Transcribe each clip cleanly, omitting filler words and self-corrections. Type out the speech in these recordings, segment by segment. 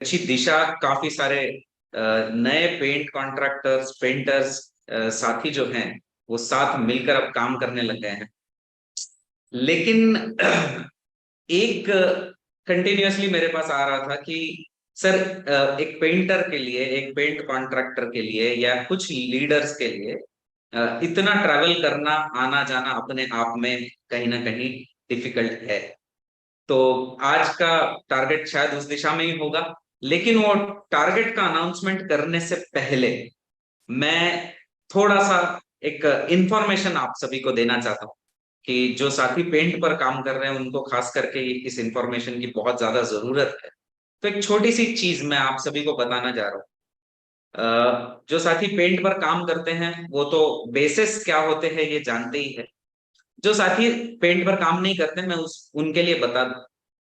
अच्छी दिशा काफी सारे नए पेंट कॉन्ट्रैक्टर्स पेंटर्स साथी जो हैं वो साथ मिलकर अब काम करने लग गए हैं। लेकिन एक कंटिन्यूअसली मेरे पास आ रहा था कि सर, एक पेंटर के लिए, एक पेंट कॉन्ट्रैक्टर के लिए या कुछ लीडर्स के लिए इतना ट्रैवल करना, आना जाना अपने आप में कहीं ना कहीं डिफिकल्ट है। तो आज का टारगेट शायद उस दिशा में ही होगा। लेकिन वो टारगेट का अनाउंसमेंट करने से पहले मैं थोड़ा सा एक इंफॉर्मेशन आप सभी को देना चाहता हूँ कि जो साथी पेंट पर काम कर रहे हैं उनको खास करके इस इंफॉर्मेशन की बहुत ज्यादा जरूरत है। तो एक छोटी सी चीज मैं आप सभी को बताना जा रहा हूँ। जो साथी पेंट पर काम करते हैं वो तो बेसिस क्या होते हैं ये जानते ही है। जो साथी पेंट पर काम नहीं करते, मैं उस उनके लिए बता दूं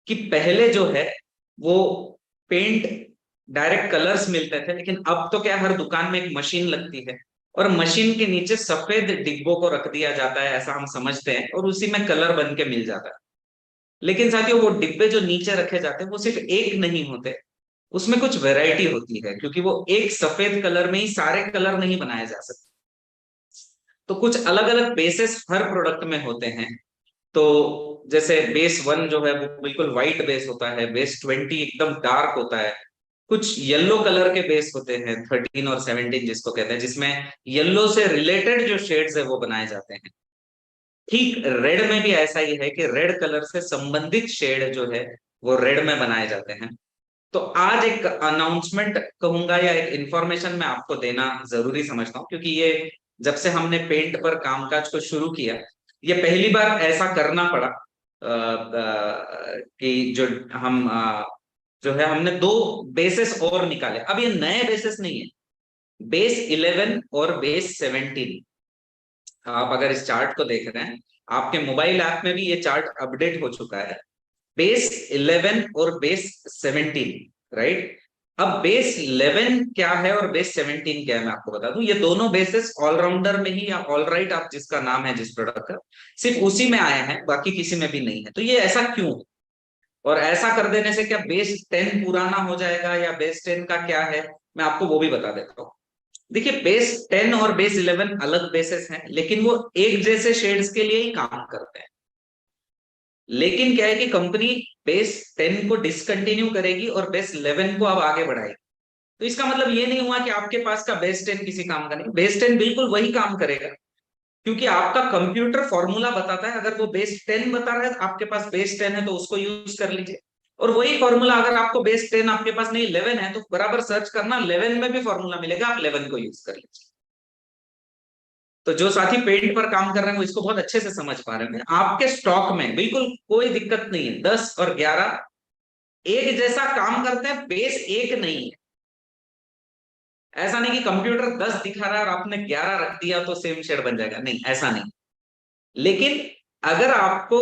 कि पहले जो है वो पेंट डायरेक्ट कलर्स मिलते थे, लेकिन अब तो क्या, हर दुकान में एक मशीन लगती है और मशीन के नीचे सफेद डिब्बों को रख दिया जाता है, ऐसा हम समझते हैं, और उसी में कलर बन के मिल जाता है। लेकिन साथियों, वो डिब्बे जो नीचे रखे जाते हैं वो सिर्फ एक नहीं होते, उसमें कुछ वैरायटी होती है, क्योंकि वो एक सफेद कलर में ही सारे कलर नहीं बनाए जा सकते। तो कुछ अलग अलग बेसेस हर प्रोडक्ट में होते हैं। तो जैसे बेस 1 जो है वो बिल्कुल व्हाइट बेस होता है, बेस 20 एकदम डार्क होता है, कुछ येलो कलर के बेस होते हैं 13 और 17 जिसको कहते हैं, जिसमें येलो से रिलेटेड जो शेड्स है वो बनाए जाते हैं। ठीक रेड में भी ऐसा ही है कि रेड कलर से संबंधित शेड जो है वो रेड में बनाए जाते हैं। तो आज एक अनाउंसमेंट कहूंगा या एक इंफॉर्मेशन मैं आपको देना जरूरी समझता हूँ, क्योंकि ये जब से हमने पेंट पर कामकाज को शुरू किया, ये पहली बार ऐसा करना पड़ा कि जो हम जो है हमने दो बेसिस और निकाले। अब ये नए बेसिस नहीं है, बेस 11 और बेस 17। आप अगर इस चार्ट को देख रहे हैं, आपके मोबाइल ऐप में भी ये चार्ट अपडेट हो चुका है। बेस 11 और बेस 17, राइट। अब बेस 11 क्या है और बेस 17 क्या है मैं आपको बता दूं। ये दोनों बेसिस ऑलराउंडर में ही, या ऑल राइट आप जिसका नाम है जिस प्रोडक्ट का, सिर्फ उसी में आए हैं, बाकी किसी में भी नहीं है। तो ये ऐसा क्यों है? और ऐसा कर देने से क्या बेस 10 पुराना हो जाएगा, या बेस 10 का क्या है, मैं आपको वो भी बता देता हूँ। देखिए, बेस 10 और बेस 11 अलग बेसिस हैं, लेकिन वो एक जैसे शेड्स के लिए ही काम करते हैं। लेकिन क्या है कि कंपनी बेस 10 को डिसकंटिन्यू करेगी और बेस 11 को अब आगे बढ़ाएगी। तो इसका मतलब ये नहीं हुआ कि आपके पास का बेस 10 किसी काम का नहीं, बेस 10 बिल्कुल वही काम करेगा, क्योंकि आपका कंप्यूटर फॉर्मूला बताता है। अगर वो बेस 10 बता रहा है, आपके पास बेस 10 है, तो उसको यूज कर लीजिए। और वही फॉर्मूला अगर आपको बेस 10 आपके पास नहीं 11 है, तो बराबर सर्च करना, 11 में भी फॉर्मूला मिलेगा, आप 11 को यूज कर लीजिए। तो जो साथी पेंट पर काम कर रहे हैं वो इसको बहुत अच्छे से समझ पा रहे हैं। आपके स्टॉक में बिल्कुल कोई दिक्कत नहीं है, 10 और 11 एक जैसा काम करते हैं, बेस एक नहीं है। ऐसा नहीं कि कंप्यूटर 10 दिखा रहा है और आपने 11 रख दिया तो सेम शेड बन जाएगा, नहीं, ऐसा नहीं। लेकिन अगर आपको,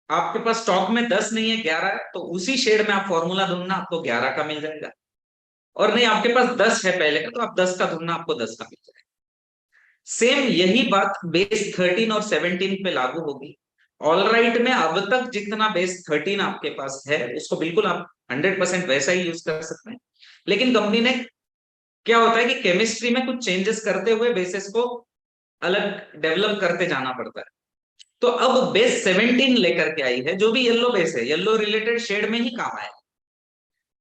आपके पास स्टॉक में 10 नहीं है, 11 है, तो उसी शेड में आप फॉर्मूला ढूंढना, आपको 11 का मिल जाएगा। और नहीं, आपके पास 10 है पहले का, तो आप 10 का ढूंढना, आपको 10 का मिल जाएगा। सेम यही बात बेस 13 और 17 पे लागू होगी। ऑल राइट में अब तक जितना बेस 13 आपके पास है उसको बिल्कुल आप 100% वैसा ही यूज कर सकते हैं। लेकिन कंपनी ने, क्या होता है कि केमिस्ट्री में कुछ चेंजेस करते हुए बेसिस को अलग डेवलप करते जाना पड़ता है। तो अब बेस 17 लेकर के आई है, जो भी येलो बेस है, येलो रिलेटेड शेड में ही काम आएगा।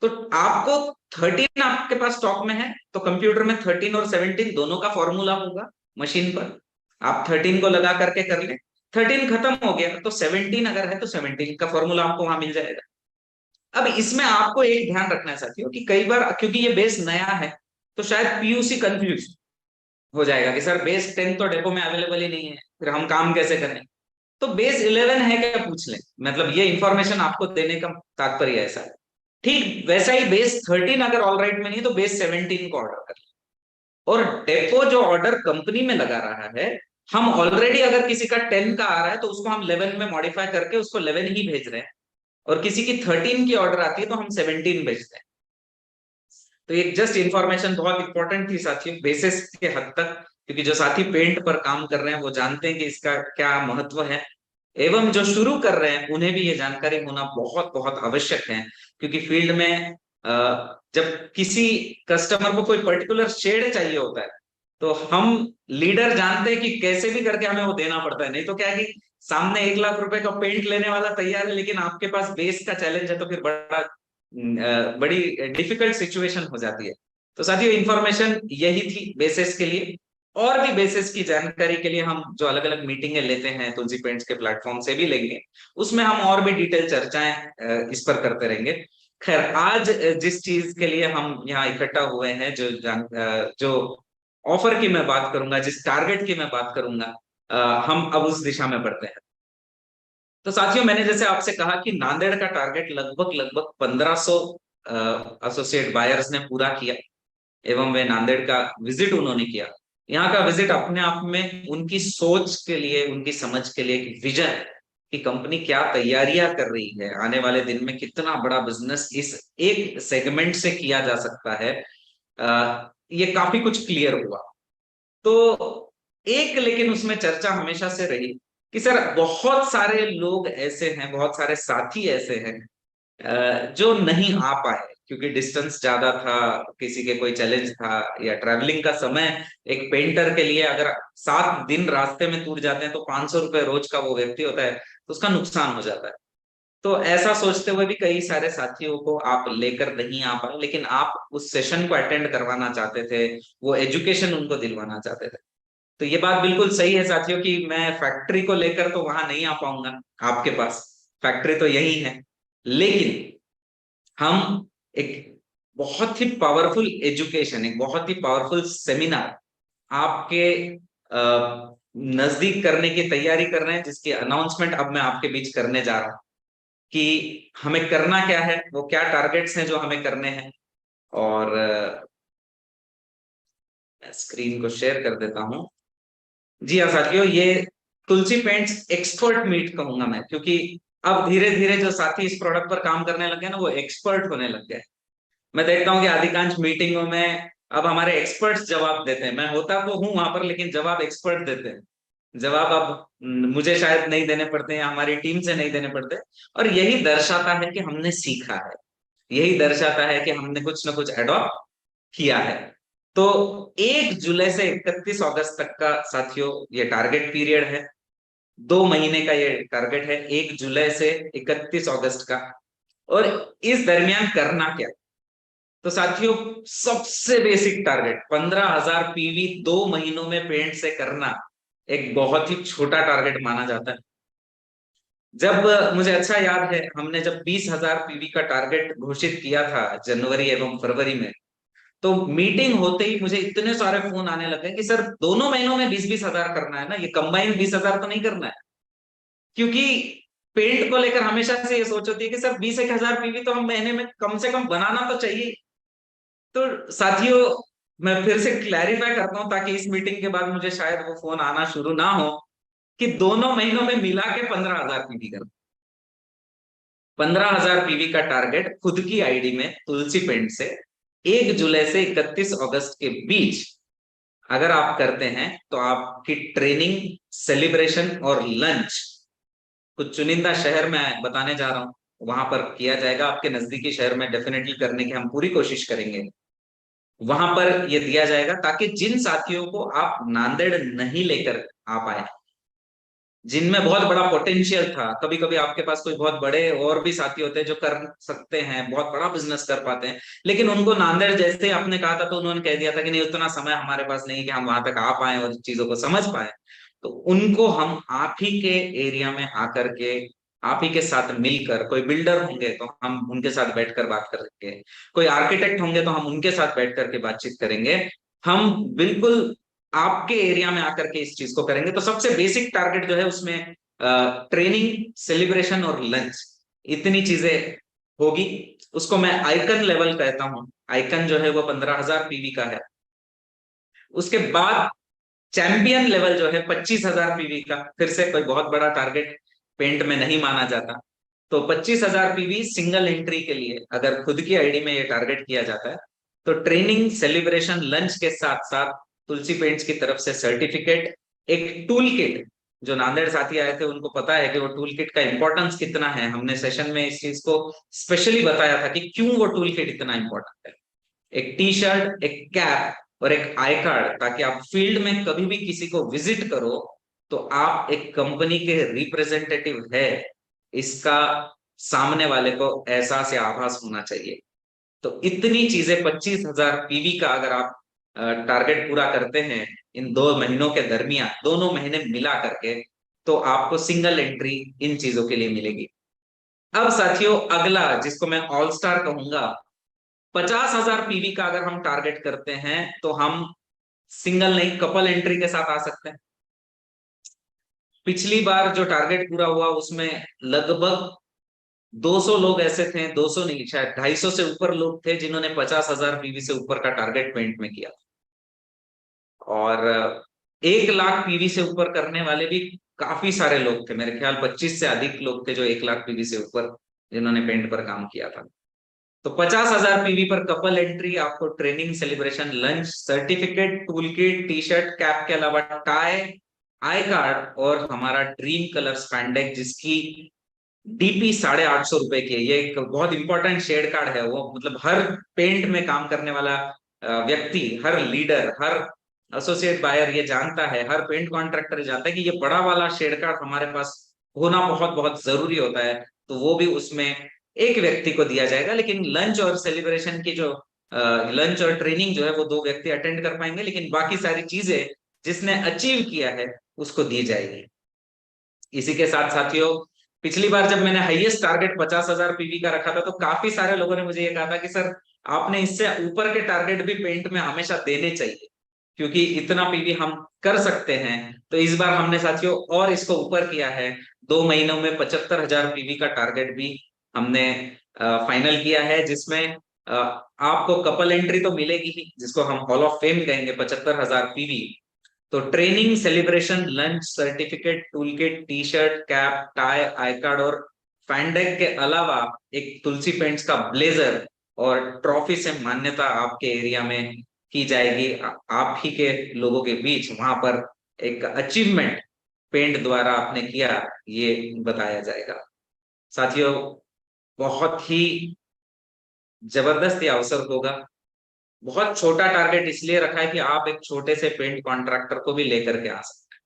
तो आपको 13 आपके पास स्टॉक में है, तो कंप्यूटर में 13 और 17 दोनों का फॉर्मूला होगा मशीन पर। आप 13 को लगा करके कर ले, 13 खत्म हो गया तो 17 अगर है तो 17 का फॉर्मूला आपको वहां मिल जाएगा। अब इसमें आपको एक ध्यान रखना है साथियों, कि कई बार क्योंकि ये बेस नया है, तो शायद पीयूसी कंफ्यूज हो जाएगा कि सर बेस 10 तो डेपो में अवेलेबल ही नहीं है, फिर हम काम कैसे करें। तो बेस 11 है क्या, पूछ लें। मतलब ये इंफॉर्मेशन आपको देने का तात्पर्य ऐसा है। ठीक वैसा ही बेस 13 अगर ऑल राइट में नहीं है, तो बेस 17 को ऑर्डर कर। और डेपो जो ऑर्डर कंपनी में लगा रहा है, हम ऑलरेडी अगर किसी का 10 का आ रहा है तो उसको हम 11 में मॉडिफाई करके उसको 11 ही भेज रहे हैं। और किसी की 13 की ऑर्डर आती है तो हम 17 भेजते हैं। तो एक जस्ट इंफॉर्मेशन बहुत इंपॉर्टेंट थी साथियों, बेसिस के हद तक, क्योंकि जो साथी पेंट पर काम कर रहे हैं वो जानते हैं कि इसका क्या महत्व है, एवं जो शुरू कर रहे हैं उन्हें भी ये जानकारी होना बहुत बहुत आवश्यक है, क्योंकि फील्ड में जब किसी कस्टमर को कोई पर्टिकुलर शेड चाहिए होता है, तो हम लीडर जानते हैं कि कैसे भी करके हमें वो देना पड़ता है। नहीं तो क्या है कि सामने 1 लाख रुपए का पेंट लेने वाला तैयार है, लेकिन आपके पास बेस का चैलेंज है, तो फिर बड़ी डिफिकल्ट सिचुएशन हो जाती है। तो साथियों, इंफॉर्मेशन यही थी बेसिस के लिए। और भी बेसिस की जानकारी के लिए हम जो अलग अलग मीटिंगें लेते हैं तुलसी पेंट्स के प्लेटफॉर्म से भी लेंगे, उसमें हम और भी डिटेल चर्चाएं इस पर करते रहेंगे। खैर, आज जिस चीज के लिए हम यहाँ इकट्ठा हुए हैं, जो ऑफर की मैं बात करूंगा, जिस टारगेट की मैं बात करूंगा, हम अब उस दिशा में बढ़ते हैं। तो साथियों, मैंने जैसे आपसे कहा कि नांदेड़ का टारगेट लगभग लगभग 1500 एसोसिएट बायर्स ने पूरा किया, एवं वे नांदेड़ का विजिट उन्होंने किया। यहाँ का विजिट अपने आप में उनकी सोच के लिए, उनकी समझ के लिए एक विजन कि कंपनी क्या तैयारियां कर रही है, आने वाले दिन में कितना बड़ा बिजनेस इस एक सेगमेंट से किया जा सकता है, ये काफी कुछ क्लियर हुआ। तो एक लेकिन उसमें चर्चा हमेशा से रही कि सर, बहुत सारे लोग ऐसे हैं, बहुत सारे साथी ऐसे हैं जो नहीं आ पाए, क्योंकि डिस्टेंस ज्यादा था, किसी के कोई चैलेंज था, या ट्रैवलिंग का समय एक पेंटर के लिए अगर 7 दिन रास्ते में टूट जाते हैं तो 500 रुपए रोज का वो व्यक्ति होता है, तो उसका नुकसान हो जाता है। तो ऐसा सोचते हुए भी कई सारे साथियों को आप लेकर नहीं आ पाए, लेकिन आप उस सेशन को अटेंड करवाना चाहते थे, वो एजुकेशन उनको दिलवाना चाहते थे। तो ये बात बिल्कुल सही है साथियों कि मैं फैक्ट्री को लेकर तो वहां नहीं आ पाऊंगा आपके पास, फैक्ट्री तो यही है। लेकिन हम एक बहुत ही पावरफुल एजुकेशन, एक बहुत ही पावरफुल सेमिनार आपके नजदीक करने की तैयारी कर रहे हैं, जिसकी अनाउंसमेंट अब मैं आपके बीच करने जा रहा हूँ कि हमें करना क्या है, वो क्या टारगेट्स हैं जो हमें करने हैं। और मैं स्क्रीन को शेयर कर देता हूँ। जी हाँ साथियों, ये तुलसी पेंट्स एक्सपर्ट मीट कहूंगा मैं, क्योंकि अब धीरे धीरे जो साथी इस प्रोडक्ट पर काम करने लग गए ना, वो एक्सपर्ट होने लग गए। मैं देखता हूँ कि अधिकांश मीटिंगों में अब हमारे एक्सपर्ट्स जवाब देते हैं। मैं होता तो हूँ वहां पर, लेकिन जवाब एक्सपर्ट देते हैं। जवाब अब मुझे शायद नहीं देने पड़ते हैं, हमारी टीम से नहीं देने पड़ते। और यही दर्शाता है कि हमने सीखा है, यही दर्शाता है कि हमने कुछ ना कुछ एडॉप्ट किया है। तो 1 जुलाई से 31 अगस्त तक का साथियों ये टारगेट पीरियड है। 2 महीने का ये टारगेट है, 1 जुलाई से 31 अगस्त का। और इस दरमियान करना क्या? तो साथियों, सबसे बेसिक टारगेट 15,000 पीवी 2 महीनों में पेंट से करना एक बहुत ही छोटा टारगेट माना जाता है। जब मुझे अच्छा याद है, हमने जब 20,000 पीवी का टारगेट घोषित किया था जनवरी एवं फरवरी में, तो मीटिंग होते ही मुझे इतने सारे फोन आने लगे कि सर, दोनों महीनों में 20-20 हजार करना है ना, ये कंबाइन 20,000 तो नहीं करना है। क्योंकि पेंट को लेकर हमेशा से ये सोच होती है कि सर, 20-1 हजार पीवी तो हम महीने में कम से कम बनाना तो चाहिए। तो साथियों, मैं फिर से क्लैरिफाई करता हूं ताकि इस मीटिंग के बाद मुझे शायद वो फोन आना शुरू ना हो, कि दोनों महीनों में मिला के 15,000 पीवी कर। 15,000 पीवी का टारगेट खुद की आईडी में तुलसी पेंट से 1 जुलाई से 31 अगस्त के बीच अगर आप करते हैं, तो आपकी ट्रेनिंग, सेलिब्रेशन और लंच कुछ चुनिंदा शहर में बताने जा रहा हूं, वहां पर किया जाएगा। आपके नजदीकी शहर में डेफिनेटली करने की हम पूरी कोशिश करेंगे। वहां पर ये दिया जाएगा ताकि जिन साथियों को आप नांदेड़ नहीं लेकर आ पाए, जिनमें बहुत बड़ा पोटेंशियल था, कभी कभी आपके पास कोई बहुत बड़े और भी साथी होते हैं जो कर सकते हैं, बहुत बड़ा बिजनेस कर पाते हैं, लेकिन उनको नांदेड़ जैसे ही आपने कहा था तो उन्होंने कह दिया था कि नहीं, उतना समय हमारे पास नहीं है कि हम वहां तक आ पाए और चीजों को समझ पाए। तो उनको हम आप ही के एरिया में आकर के, आप ही के साथ मिलकर, कोई बिल्डर होंगे तो हम उनके साथ बैठकर बात करेंगे, कोई आर्किटेक्ट होंगे तो हम उनके साथ बैठ करके बातचीत करेंगे। हम बिल्कुल आपके एरिया में आकर के इस चीज को करेंगे। तो सबसे बेसिक टारगेट जो है उसमें ट्रेनिंग, सेलिब्रेशन और लंच, इतनी चीजें होगी। उसको मैं आइकन लेवल कहता हूं। आइकन जो है वो 15,000 पीवी का है। उसके बाद चैंपियन लेवल जो है 25,000 पीवी का, फिर से कोई बहुत बड़ा टारगेट पेंट में नहीं माना जाता। तो 25,000 पीवी सिंगल एंट्री के लिए अगर खुद की आईडी में ये टारगेट किया जाता है, तो ट्रेनिंग, सेलिब्रेशन, लंच के साथ साथ तुलसी पेंट्स की तरफ से सर्टिफिकेट, एक टूल किट, जो नांदेड़ साथी आए थे उनको पता है कि वो टूल किट का इंपॉर्टेंस कितना है। हमने सेशन में इस चीज को स्पेशली बताया था कि क्यों वो टूल किट इतना इंपॉर्टेंट है। एक टी शर्ट, एक कैप और एक आई कार्ड, ताकि आप फील्ड में कभी भी किसी को विजिट करो तो आप एक कंपनी के रिप्रेजेंटेटिव है, इसका सामने वाले को एहसास या आभास होना चाहिए। तो इतनी चीजें, 25,000 पीवी का अगर आप टारगेट पूरा करते हैं इन 2 महीनों के दरमियान, दोनों महीने मिला करके, तो आपको सिंगल एंट्री इन चीजों के लिए मिलेगी। अब साथियों अगला, जिसको मैं ऑल स्टार कहूंगा, 50,000 पीवी का अगर हम टारगेट करते हैं तो हम सिंगल नहीं कपल एंट्री के साथ आ सकते हैं। पिछली बार जो टारगेट पूरा हुआ उसमें लगभग 200 लोग ऐसे थे, 200 नहीं शायद 250 से ऊपर लोग थे जिन्होंने 50,000 पीवी से ऊपर का टारगेट पेंट में किया। और 1 लाख पीवी से ऊपर करने वाले भी काफी सारे लोग थे, मेरे ख्याल 25 से अधिक लोग थे जो 1 लाख पीवी से ऊपर जिन्होंने पेंट पर काम किया था। तो 50,000 पीवी पर कपल एंट्री, आपको training, celebration, lunch, certificate, tool kit, T shirt, cap के अलावा टाई, आई कार्ड और हमारा ड्रीम कलर स्पैंडेक्स, जिसकी डीपी 850 रुपए की है। ये एक बहुत इंपॉर्टेंट शेड कार्ड है। वो मतलब हर पेंट में काम करने वाला व्यक्ति, हर लीडर, हर एसोसिएट बायर ये जानता है, हर पेंट कॉन्ट्रैक्टर जानता है कि ये बड़ा वाला शेड कार्ड हमारे पास होना बहुत बहुत जरूरी होता है। तो वो भी उसमें एक व्यक्ति को दिया जाएगा, लेकिन लंच और सेलिब्रेशन की जो लंच और ट्रेनिंग जो है वो 2 व्यक्ति अटेंड कर पाएंगे, लेकिन बाकी सारी चीजें जिसने अचीव किया है उसको दी जाएगी। इसी के साथ साथियों, पिछली बार जब मैंने हाईएस्ट टारगेट 50,000 पीवी का रखा था तो काफी सारे लोगों ने मुझे ये कहा था कि सर आपने इससे ऊपर के टारगेट भी पेंट में हमेशा देने चाहिए, क्योंकि इतना पीवी हम कर सकते हैं। तो इस बार हमने साथियों और इसको ऊपर किया है। 2 महीनों में 75,000 पीवी का टारगेट भी हमने फाइनल किया है, जिसमें आपको कपल एंट्री तो मिलेगी ही, जिसको हम हॉल ऑफ फेम कहेंगे, 75,000 पीवी। तो training, celebration, lunch, certificate, tool kit, T shirt, cap, tie, I card और फैंडेक के अलावा एक तुलसी पेंट्स का ब्लेजर और ट्रॉफी से मान्यता आपके एरिया में की जाएगी। आप ही के लोगों के बीच वहां पर एक अचीवमेंट पेंट द्वारा आपने किया, ये बताया जाएगा। साथियों बहुत ही जबरदस्त ये अवसर होगा। बहुत छोटा टारगेट इसलिए रखा है कि आप एक छोटे से पेंट कॉन्ट्रैक्टर को भी लेकर के आ सकते हैं।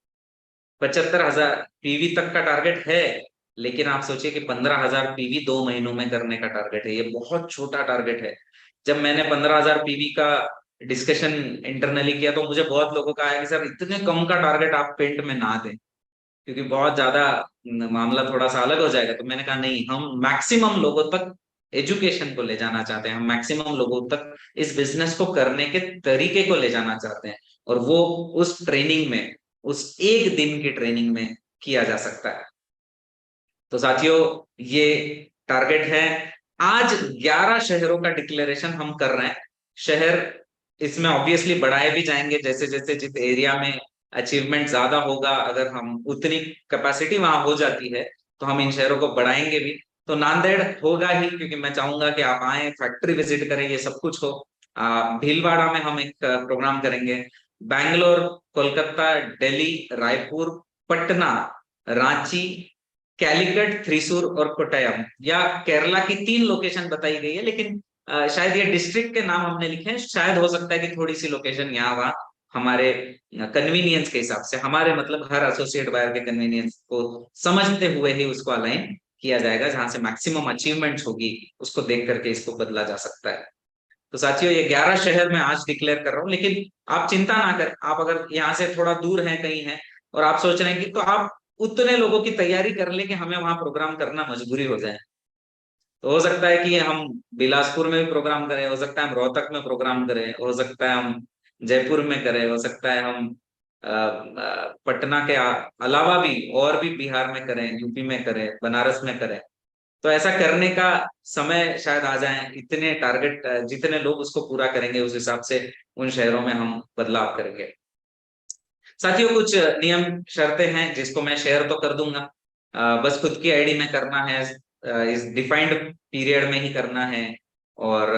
75,000 पीवी तक का टारगेट है, लेकिन आप सोचिए कि 15,000 पीवी 2 महीनों में करने का टारगेट है। ये बहुत छोटा टारगेट है। जब मैंने 15,000 पीवी का डिस्कशन इंटरनली किया तो मुझे बहुत लोगों का आया कि सर इतने कम का टारगेट आप पेंट में ना दें, क्योंकि बहुत ज्यादा मामला थोड़ा सा अलग हो जाएगा। तो मैंने कहा नहीं, हम मैक्सिमम लोगों तक एजुकेशन को ले जाना चाहते हैं, हम मैक्सिमम लोगों तक इस बिजनेस को करने के तरीके को ले जाना चाहते हैं, और वो उस ट्रेनिंग में, उस एक दिन की ट्रेनिंग में किया जा सकता है। तो साथियों ये टारगेट है। आज 11 शहरों का डिक्लेरेशन हम कर रहे हैं। शहर इसमें ऑब्वियसली बढ़ाए भी जाएंगे, जैसे जैसे जिस एरिया में अचीवमेंट ज्यादा होगा, अगर हम उतनी कैपेसिटी वहां हो जाती है तो हम इन शहरों को बढ़ाएंगे भी। तो नांदेड़ होगा ही, क्योंकि मैं चाहूंगा कि आप आए, फैक्ट्री विजिट करें, ये सब कुछ हो। भीलवाड़ा में हम एक प्रोग्राम करेंगे। बैंगलोर, कोलकाता, दिल्ली, रायपुर, पटना, रांची, कैलिकट, थ्रिसूर और कोट्टयम, या केरला की 3 लोकेशन बताई गई है, लेकिन शायद ये डिस्ट्रिक्ट के नाम हमने लिखे हैं। शायद हो सकता है कि थोड़ी सी लोकेशन यहाँ वहाँ हमारे कन्वीनियंस के हिसाब से, हमारे मतलब हर एसोसिएट बायर के कन्वीनियंस को समझते हुए ही उसको अलाइन किया जाएगा, जहां से मैक्सिमम अचीवमेंट्स होगी उसको देख करके इसको बदला जा सकता है। तो साथियों ये 11 शहर मैं आज डिक्लेयर कर रहा हूँ, लेकिन आप चिंता ना करें। आप अगर यहाँ से थोड़ा दूर हैं, कहीं हैं और आप सोच रहे हैं कि, तो आप उतने लोगों की तैयारी कर ले कि हमें वहां प्रोग्राम करना मजबूरी हो जाए। तो हो सकता है कि हम बिलासपुर में भी प्रोग्राम करें, हो सकता है हम रोहतक में प्रोग्राम करें, हो सकता है हम जयपुर में करें, हो सकता है हम पटना के अलावा भी और भी बिहार में करें, यूपी में करें, बनारस में करें। तो ऐसा करने का समय शायद आ जाए। इतने टारगेट जितने लोग उसको पूरा करेंगे उस हिसाब से उन शहरों में हम बदलाव करेंगे। साथियों कुछ नियम शर्तें हैं जिसको मैं शेयर तो कर दूंगा। बस खुद की आईडी में करना है, इस डिफाइंड पीरियड में ही करना है, और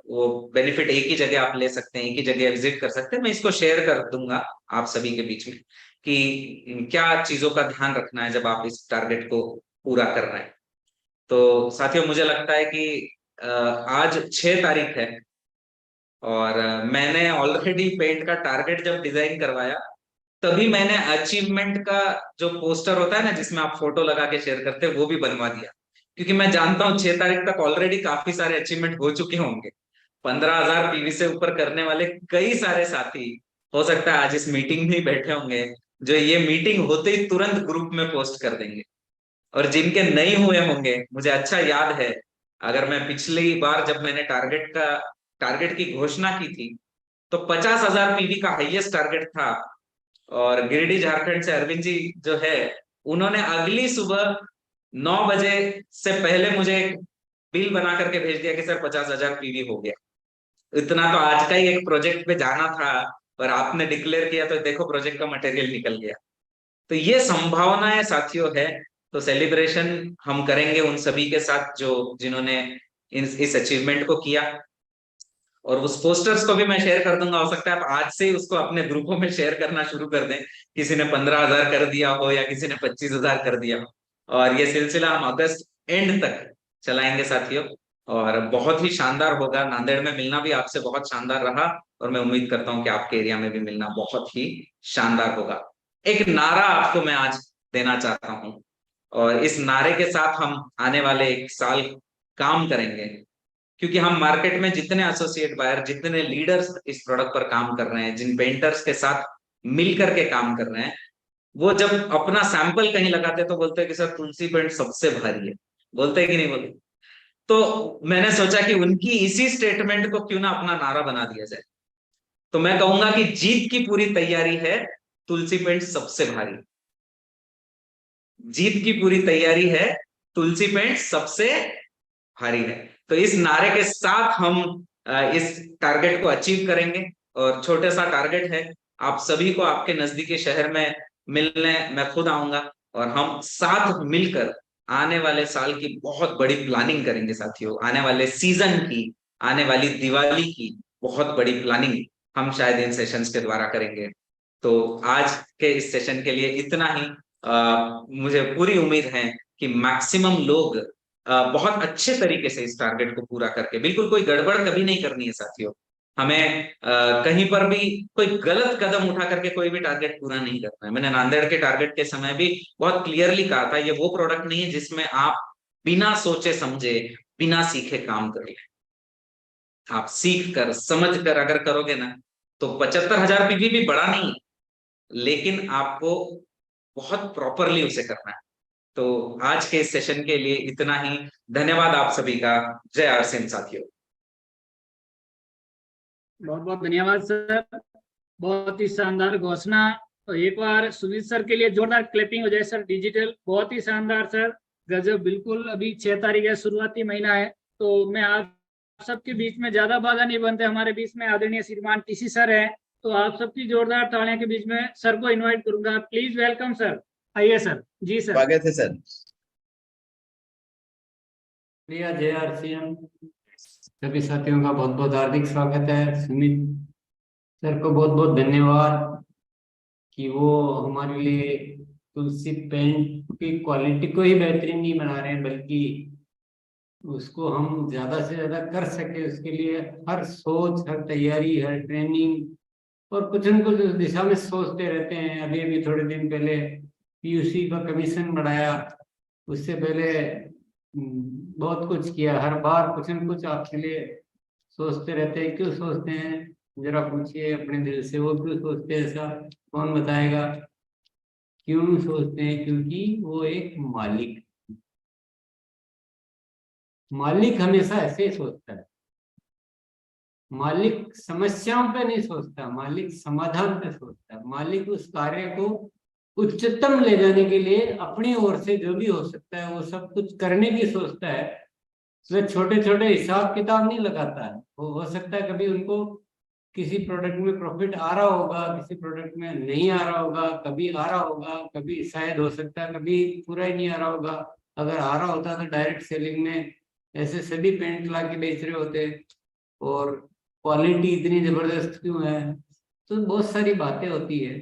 वो बेनिफिट एक ही जगह आप ले सकते हैं, एक ही जगह विजिट कर सकते हैं। मैं इसको शेयर कर दूंगा आप सभी के बीच में। कि क्या चीजों का ध्यान रखना है जब आप इस टारगेट को पूरा कर रहे हैं। तो साथियों, मुझे लगता है कि आज 6 तारीख है और मैंने ऑलरेडी पेंट का टारगेट जब डिजाइन करवाया, तभी मैंने अचीवमेंट का जो पोस्टर होता है ना, जिसमें आप फोटो लगा के शेयर करते हैं, वो भी बनवा दिया। क्योंकि मैं जानता हूँ 6 तारीख तक ऑलरेडी काफी सारे अचीवमेंट हो चुके होंगे। 15,000 पीवी से ऊपर करने वाले कई सारे साथी हो सकता है आज इस मीटिंग में ही बैठे होंगे, जो ये मीटिंग होते ही तुरंत ग्रुप में पोस्ट कर देंगे। और जिनके नहीं हुए होंगे, मुझे अच्छा याद है, अगर मैं पिछली बार जब मैंने टारगेट की घोषणा की थी, तो 50,000 पीवी का हाईएस्ट टारगेट था। और गिरिडीह झारखंड से अरविंद जी जो है, उन्होंने अगली सुबह 9 बजे से पहले मुझे एक बिल बना करके भेज दिया कि सर 50,000 पीवी हो गया। इतना तो आज का ही एक प्रोजेक्ट पे जाना था, पर आपने डिक्लेयर किया तो देखो प्रोजेक्ट का मटेरियल निकल गया। तो ये संभावनाएं साथियों है। तो सेलिब्रेशन हम करेंगे उन सभी के साथ जो जिन्होंने इस अचीवमेंट को किया। और उस पोस्टर्स को भी मैं शेयर कर दूंगा। हो सकता है आप आज से ही उसको अपने ग्रुपों में शेयर करना शुरू कर दें। किसी ने 15,000 कर दिया हो या किसी ने 25,000 कर दिया हो। और ये सिलसिला हम अगस्त एंड तक चलाएंगे साथियों। और बहुत ही शानदार होगा। नांदेड़ में मिलना भी आपसे बहुत शानदार रहा, और मैं उम्मीद करता हूँ कि आपके एरिया में भी मिलना बहुत ही शानदार होगा। एक नारा आपको मैं आज देना चाहता हूँ, और इस नारे के साथ हम आने वाले 1 साल काम करेंगे। क्योंकि हम मार्केट में जितने एसोसिएट बायर, जितने लीडर्स इस प्रोडक्ट पर काम कर रहे हैं, जिन पेंटर्स के साथ मिल करके काम कर रहे हैं, वो जब अपना सैंपल कहीं लगाते हैं तो बोलते हैं कि सर तुलसी पेंट सबसे भारी है। बोलते हैं कि नहीं बोलते? तो मैंने सोचा कि उनकी इसी स्टेटमेंट को क्यों ना अपना नारा बना दिया जाए। तो मैं कहूंगा कि जीत की पूरी तैयारी है, तुलसी पेंट सबसे भारी। जीत की पूरी तैयारी है, तुलसी पेंट सबसे भारी है। तो इस नारे के साथ हम इस टारगेट को अचीव करेंगे। और छोटे सा टारगेट है, आप सभी को आपके नजदीकी शहर में मिलने मैं खुद आऊंगा, और हम साथ मिलकर आने वाले साल की बहुत बड़ी प्लानिंग करेंगे साथियों। आने वाले सीजन की, आने वाली दिवाली की बहुत बड़ी प्लानिंग हम शायद इन सेशंस के द्वारा करेंगे। तो आज के इस सेशन के लिए इतना ही। मुझे पूरी उम्मीद है कि मैक्सिमम लोग बहुत अच्छे तरीके से इस टारगेट को पूरा करके, बिल्कुल कोई गड़बड़ कभी नहीं करनी है साथियों। हमें कहीं पर भी कोई गलत कदम उठा करके कोई भी टारगेट पूरा नहीं करना है। मैंने नांदेड़ के टारगेट के समय भी बहुत क्लियरली कहा था, ये वो प्रोडक्ट नहीं है जिसमें आप बिना सोचे समझे, बिना सीखे काम कर ले। आप सीख कर समझ कर अगर करोगे ना, तो 75,000 पीवी भी बड़ा नहीं है, लेकिन आपको बहुत प्रॉपरली उसे करना है। तो आज के इस सेशन के लिए इतना ही। धन्यवाद आप सभी का। जय आरसीएम साथियों। बहुत बहुत धन्यवाद सर, बहुत ही शानदार घोषणा। तो एक बार सुमित सर के लिए जोरदार क्लैपिंग हो जाए सर। डिजिटल बहुत ही शानदार सर, गजब। बिल्कुल अभी 6 तारीख है, शुरुआती महीना है। तो मैं आप सबके बीच में ज्यादा बाधा नहीं बनते, हमारे बीच में आदरणीय श्रीमान टीसी सर है, तो आप सबकी जोरदार तालियों के बीच में सर को इनवाइट करूंगा। Please welcome sir. आइए सर। जी सर, स्वागत है सर। प्रिया जय आरसीएम, सभी साथियों का बहुत बहुत हार्दिक स्वागत है। सुमित सर को बहुत बहुत धन्यवाद कि वो हमारे लिए तुलसी पेंट की क्वालिटी को ही बेहतरीन नहीं बना रहे हैं, बल्कि उसको हम ज्यादा से ज्यादा कर सके उसके लिए हर सोच, हर तैयारी, हर ट्रेनिंग और कुछ न कुछ उस दिशा में सोचते रहते हैं। अभी अभी थोड़े दिन पहले पीयूसी का कमीशन बढ़ाया, उससे पहले बहुत कुछ किया। हर बार कुछ न कुछ आपके लिए सोचते रहते हैं। क्यों सोचते हैं, जरा पूछिए अपने दिल से, वो क्यों सोचते हैं ऐसा, कौन बताएगा क्यों सोचते हैं? क्योंकि वो एक मालिक, मालिक हमेशा ऐसे ही सोचता है। मालिक समस्याओं पे नहीं सोचता, मालिक समाधान पे सोचता है। मालिक उस कार्य को उच्चतम ले जाने के लिए अपनी ओर से जो भी हो सकता है वो सब कुछ करने की सोचता है। वह छोटे छोटे हिसाब किताब नहीं लगाता है। वो हो सकता है कभी उनको किसी प्रोडक्ट में प्रॉफिट आ रहा होगा, किसी प्रोडक्ट में नहीं आ रहा होगा, कभी आ रहा होगा, कभी शायद हो सकता है कभी पूरा ही नहीं आ रहा होगा। अगर आ रहा होता तो डायरेक्ट सेलिंग में ऐसे सभी पेंट ला के बेच रहे होते, और क्वालिटी इतनी जबरदस्त क्यों है? तो बहुत सारी बातें होती है।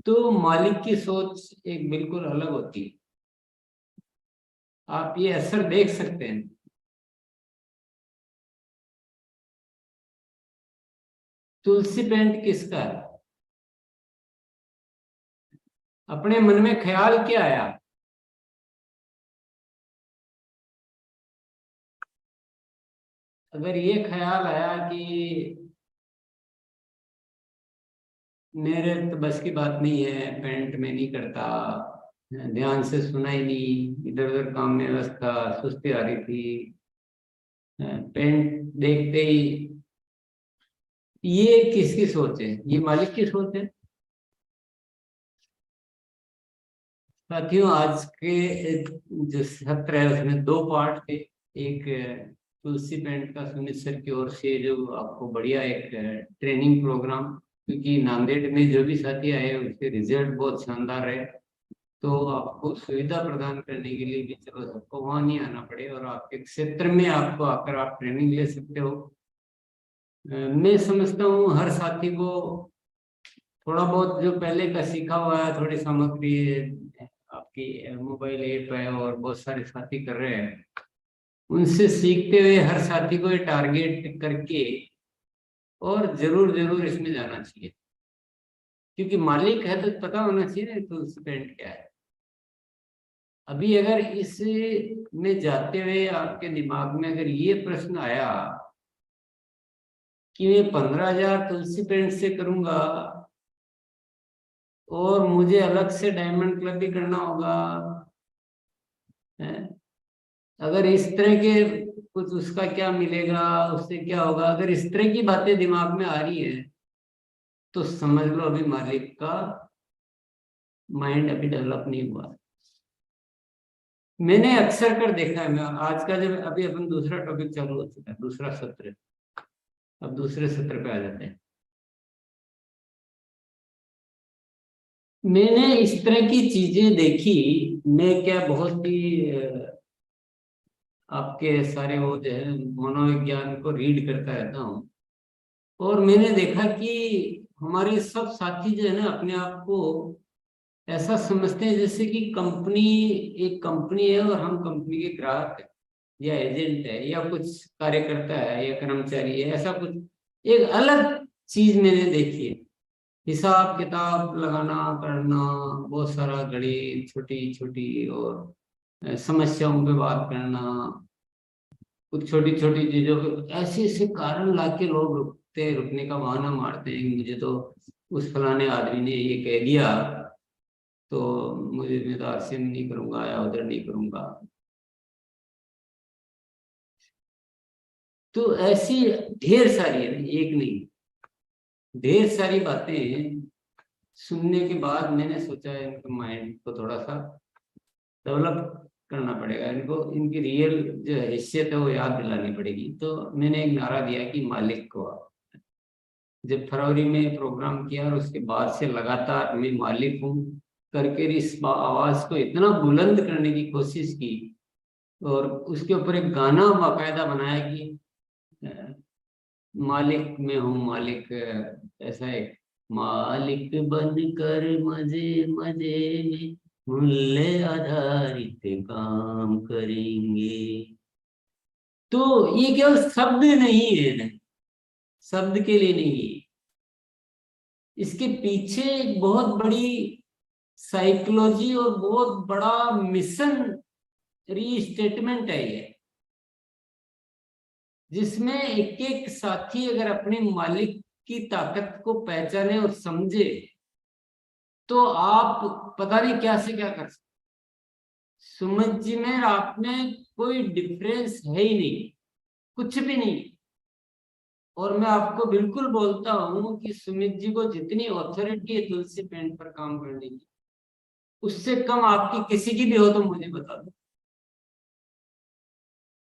तो मालिक की सोच एक बिल्कुल अलग होती है। आप ये असर देख सकते हैं। तुलसी पेंट किसका है? अपने मन में ख्याल क्या आया? अगर ये ख्याल आया कि मेरे तो बस की बात नहीं है, पेंट में नहीं करता, ध्यान से सुना ही नहीं, इधर उधर काम में व्यस्त था, सुस्ती आ रही थी, पेंट देखते ही, ये किसकी सोच है? ये मालिक की सोच है। साथियों, आज के जो सत्र है उसमें दो पार्ट थे। एक तुलसी पेंट का सुमित सर की ओर से जो आपको बढ़िया एक ट्रेनिंग प्रोग्राम, क्योंकि नांदेड़ में जो भी साथी आए उसके रिजल्ट बहुत शानदार रहे, तो आपको सुविधा प्रदान करने के लिए भी चलो सबको वहां नहीं आना पड़े और आपके क्षेत्र में आपको आकर आप ट्रेनिंग ले सकते हो। मैं समझता हूँ हर साथी को थोड़ा बहुत जो पहले का सीखा हुआ है, थोड़ी सामग्री है, आपकी मोबाइल ऐप है और बहुत सारे साथी कर रहे हैं, उनसे सीखते हुए हर साथी को ये टारगेट करके और जरूर जरूर इसमें जाना चाहिए, क्योंकि मालिक है तो पता होना चाहिए ना तो उस पेंट क्या है। अभी अगर इस में जाते हुए आपके दिमाग में अगर ये प्रश्न आया कि मैं 15,000 तुलसी पेंट से करूंगा और मुझे अलग से डायमंड क्लब भी करना होगा, है? अगर इस तरह के कुछ उसका क्या मिलेगा, उससे क्या होगा, अगर इस तरह की बातें दिमाग में आ रही है तो समझ लो अभी मालिक का माइंड अभी डेवलप नहीं हुआ। मैंने अक्सर कर देखा है, मैं आज का जब अभी अपन दूसरा टॉपिक चालू हो चुका है, दूसरा सत्र, अब दूसरे सत्र पे आ जाते हैं। मैंने इस तरह की चीजें देखी। मैं क्या बहुत ही आपके सारे वो जो है मनोविज्ञान को रीड करता रहता हूँ, और मैंने देखा कि हमारे सब साथी जो है ना अपने आप को ऐसा समझते हैं जैसे कि कंपनी एक कंपनी है और हम कंपनी के ग्राहक है या एजेंट है या कुछ कार्यकर्ता है या कर्मचारी है, ऐसा कुछ एक अलग चीज मैंने देखी है। हिसाब किताब लगाना करना, बहुत सारा गणित, छोटी छोटी और समस्याओं पे बात करना, कुछ छोटी छोटी चीजों पे ऐसे ऐसे कारण लाके लोग रुकने का बहाना मारते हैं कि मुझे तो उस फलाने आदमी ने ये कह दिया तो मुझे, मैं तो आरसीएम नहीं करूंगा या उधर नहीं करूंगा। तो ऐसी ढेर सारी है, एक नहीं, ढेर सारी बातें सुनने के बाद मैंने सोचा इनके माइंड को थोड़ा सा डेवलप करना पड़ेगा, इनको इनकी रियल जो हैसियत है वो याद दिलानी पड़ेगी। तो मैंने एक नारा दिया कि मालिक को, जब फरवरी में प्रोग्राम किया और उसके बाद से लगातार मैं मालिक हूँ करके इस आवाज को इतना बुलंद करने की कोशिश की और उसके ऊपर एक गाना बाकायदा बनाया कि मालिक में हूँ मालिक, ऐसा है, मालिक बनकर मजे मजे में मूल्य आधारित काम करेंगे। तो ये केवल शब्द नहीं है ना, शब्द के लिए नहीं है, इसके पीछे एक बहुत बड़ी साइकोलॉजी और बहुत बड़ा मिशन रीस्टेटमेंट है ये, जिसमें एक एक साथी अगर अपने मालिक की ताकत को पहचाने और समझे तो आप पता नहीं क्या से क्या कर सकते। सुमित जी में आप में कोई डिफरेंस है ही नहीं, कुछ भी नहीं। और मैं आपको बिल्कुल बोलता हूं कि सुमित जी को जितनी अथॉरिटी है तुलसी पेंट पर काम करने की, उससे कम आपकी किसी की भी हो तो मुझे बता दो।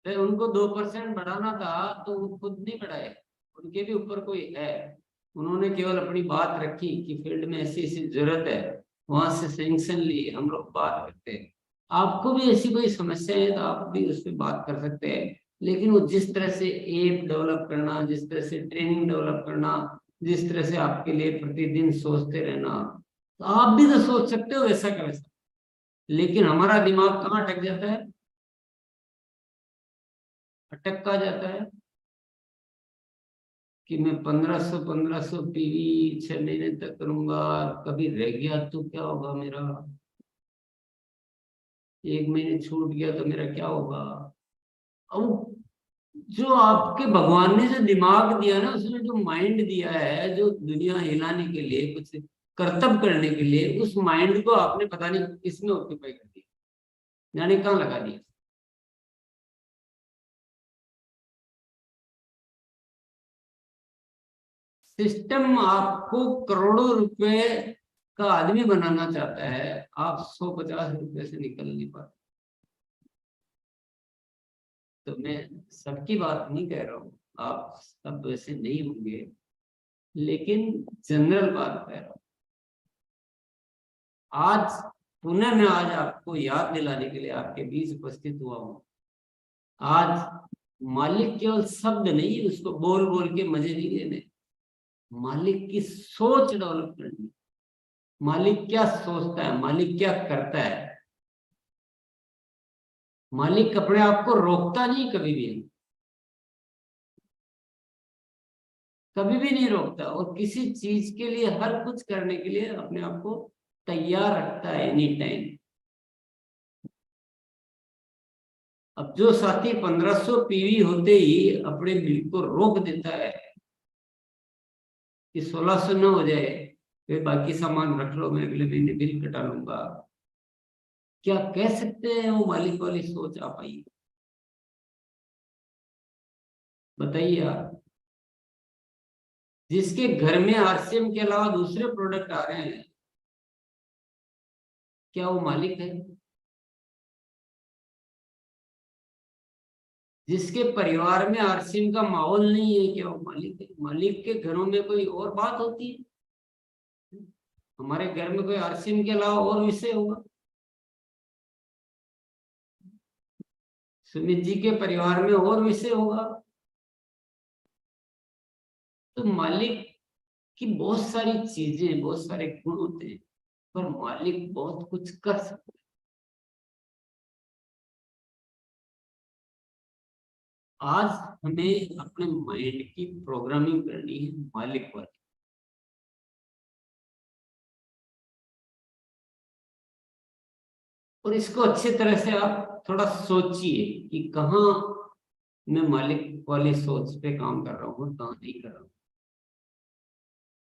तो उनको 2% बढ़ाना था तो वो खुद नहीं बढ़ाए, उनके भी ऊपर कोई है, उन्होंने केवल अपनी बात रखी कि फील्ड में ऐसी ऐसी जरूरत है, वहां से सैंक्शन ली, हम लोग बात करते हैं। आपको भी ऐसी कोई समस्या है तो आप भी उस पर बात कर सकते हैं, लेकिन वो जिस तरह से ऐप डेवलप करना, जिस तरह से ट्रेनिंग डेवलप करना, जिस तरह से आपके लिए प्रतिदिन सोचते रहना, तो आप भी तो सोच सकते हो वैसा का वैसा, लेकिन हमारा दिमाग कहाँ अटक जाता है, अटक का जाता है कि मैं 1500 पीवी 6 महीने तक करूंगा, कभी रह गया तो क्या होगा मेरा, 1 महीने छूट गया तो मेरा क्या होगा। अब जो आपके भगवान ने जो दिमाग दिया ना, उसमें जो माइंड दिया है, जो दुनिया हिलाने के लिए, कुछ कर्तव्य करने के लिए, उस माइंड को आपने पता नहीं किसमें ऑक्यूपाई कर दिया, जाने कहाँ लगा दिया। सिस्टम आपको करोड़ों रुपए का आदमी बनाना चाहता है, आप 150 रुपए से निकल नहीं पाते। तो मैं सबकी बात नहीं कह रहा हूँ, आप सब वैसे नहीं होंगे, लेकिन जनरल बात कह रहा हूँ। आज पुनः मैं आज आपको याद दिलाने के लिए आपके बीच उपस्थित हुआ हूं। आज मालिक केवल शब्द नहीं, उसको बोल बोल के मजे नहीं लेने, मालिक की सोच डेवलप करनी। मालिक क्या सोचता है, मालिक क्या करता है। मालिक अपने आप को रोकता नहीं, कभी भी नहीं रोकता, और किसी चीज के लिए, हर कुछ करने के लिए अपने आप को तैयार रखता है एनी टाइम। अब जो साथी 1500 पीवी होते ही अपने बिल को रोक देता है कि 1600 न हो जाए, फिर बाकी सामान रख लो, मैं अगले महीने बिल कटा लूंगा, क्या कह सकते हैं वो मालिक वाली सोच आ पाई? बताइए आप। जिसके घर में आरसीएम के अलावा दूसरे प्रोडक्ट आ रहे हैं, क्या वो मालिक है? जिसके परिवार में आरसीएम का माहौल नहीं है, क्या वो मालिक है? मालिक के घरों में कोई और बात होती है, हमारे घर में कोई आरसीएम के अलावा और विषय होगा। सुमित जी के परिवार में और विषय होगा। तो मालिक की बहुत सारी चीजें, बहुत सारे गुण होते हैं, पर मालिक बहुत कुछ कर सकता है। आज हमें अपने माइंड की प्रोग्रामिंग करनी है मालिक वाली। और इसको अच्छी तरह से आप थोड़ा सोचिए कि कहाँ मैं मालिक वाली सोच पे काम कर रहा हूँ और कहाँ नहीं कर रहा हूँ।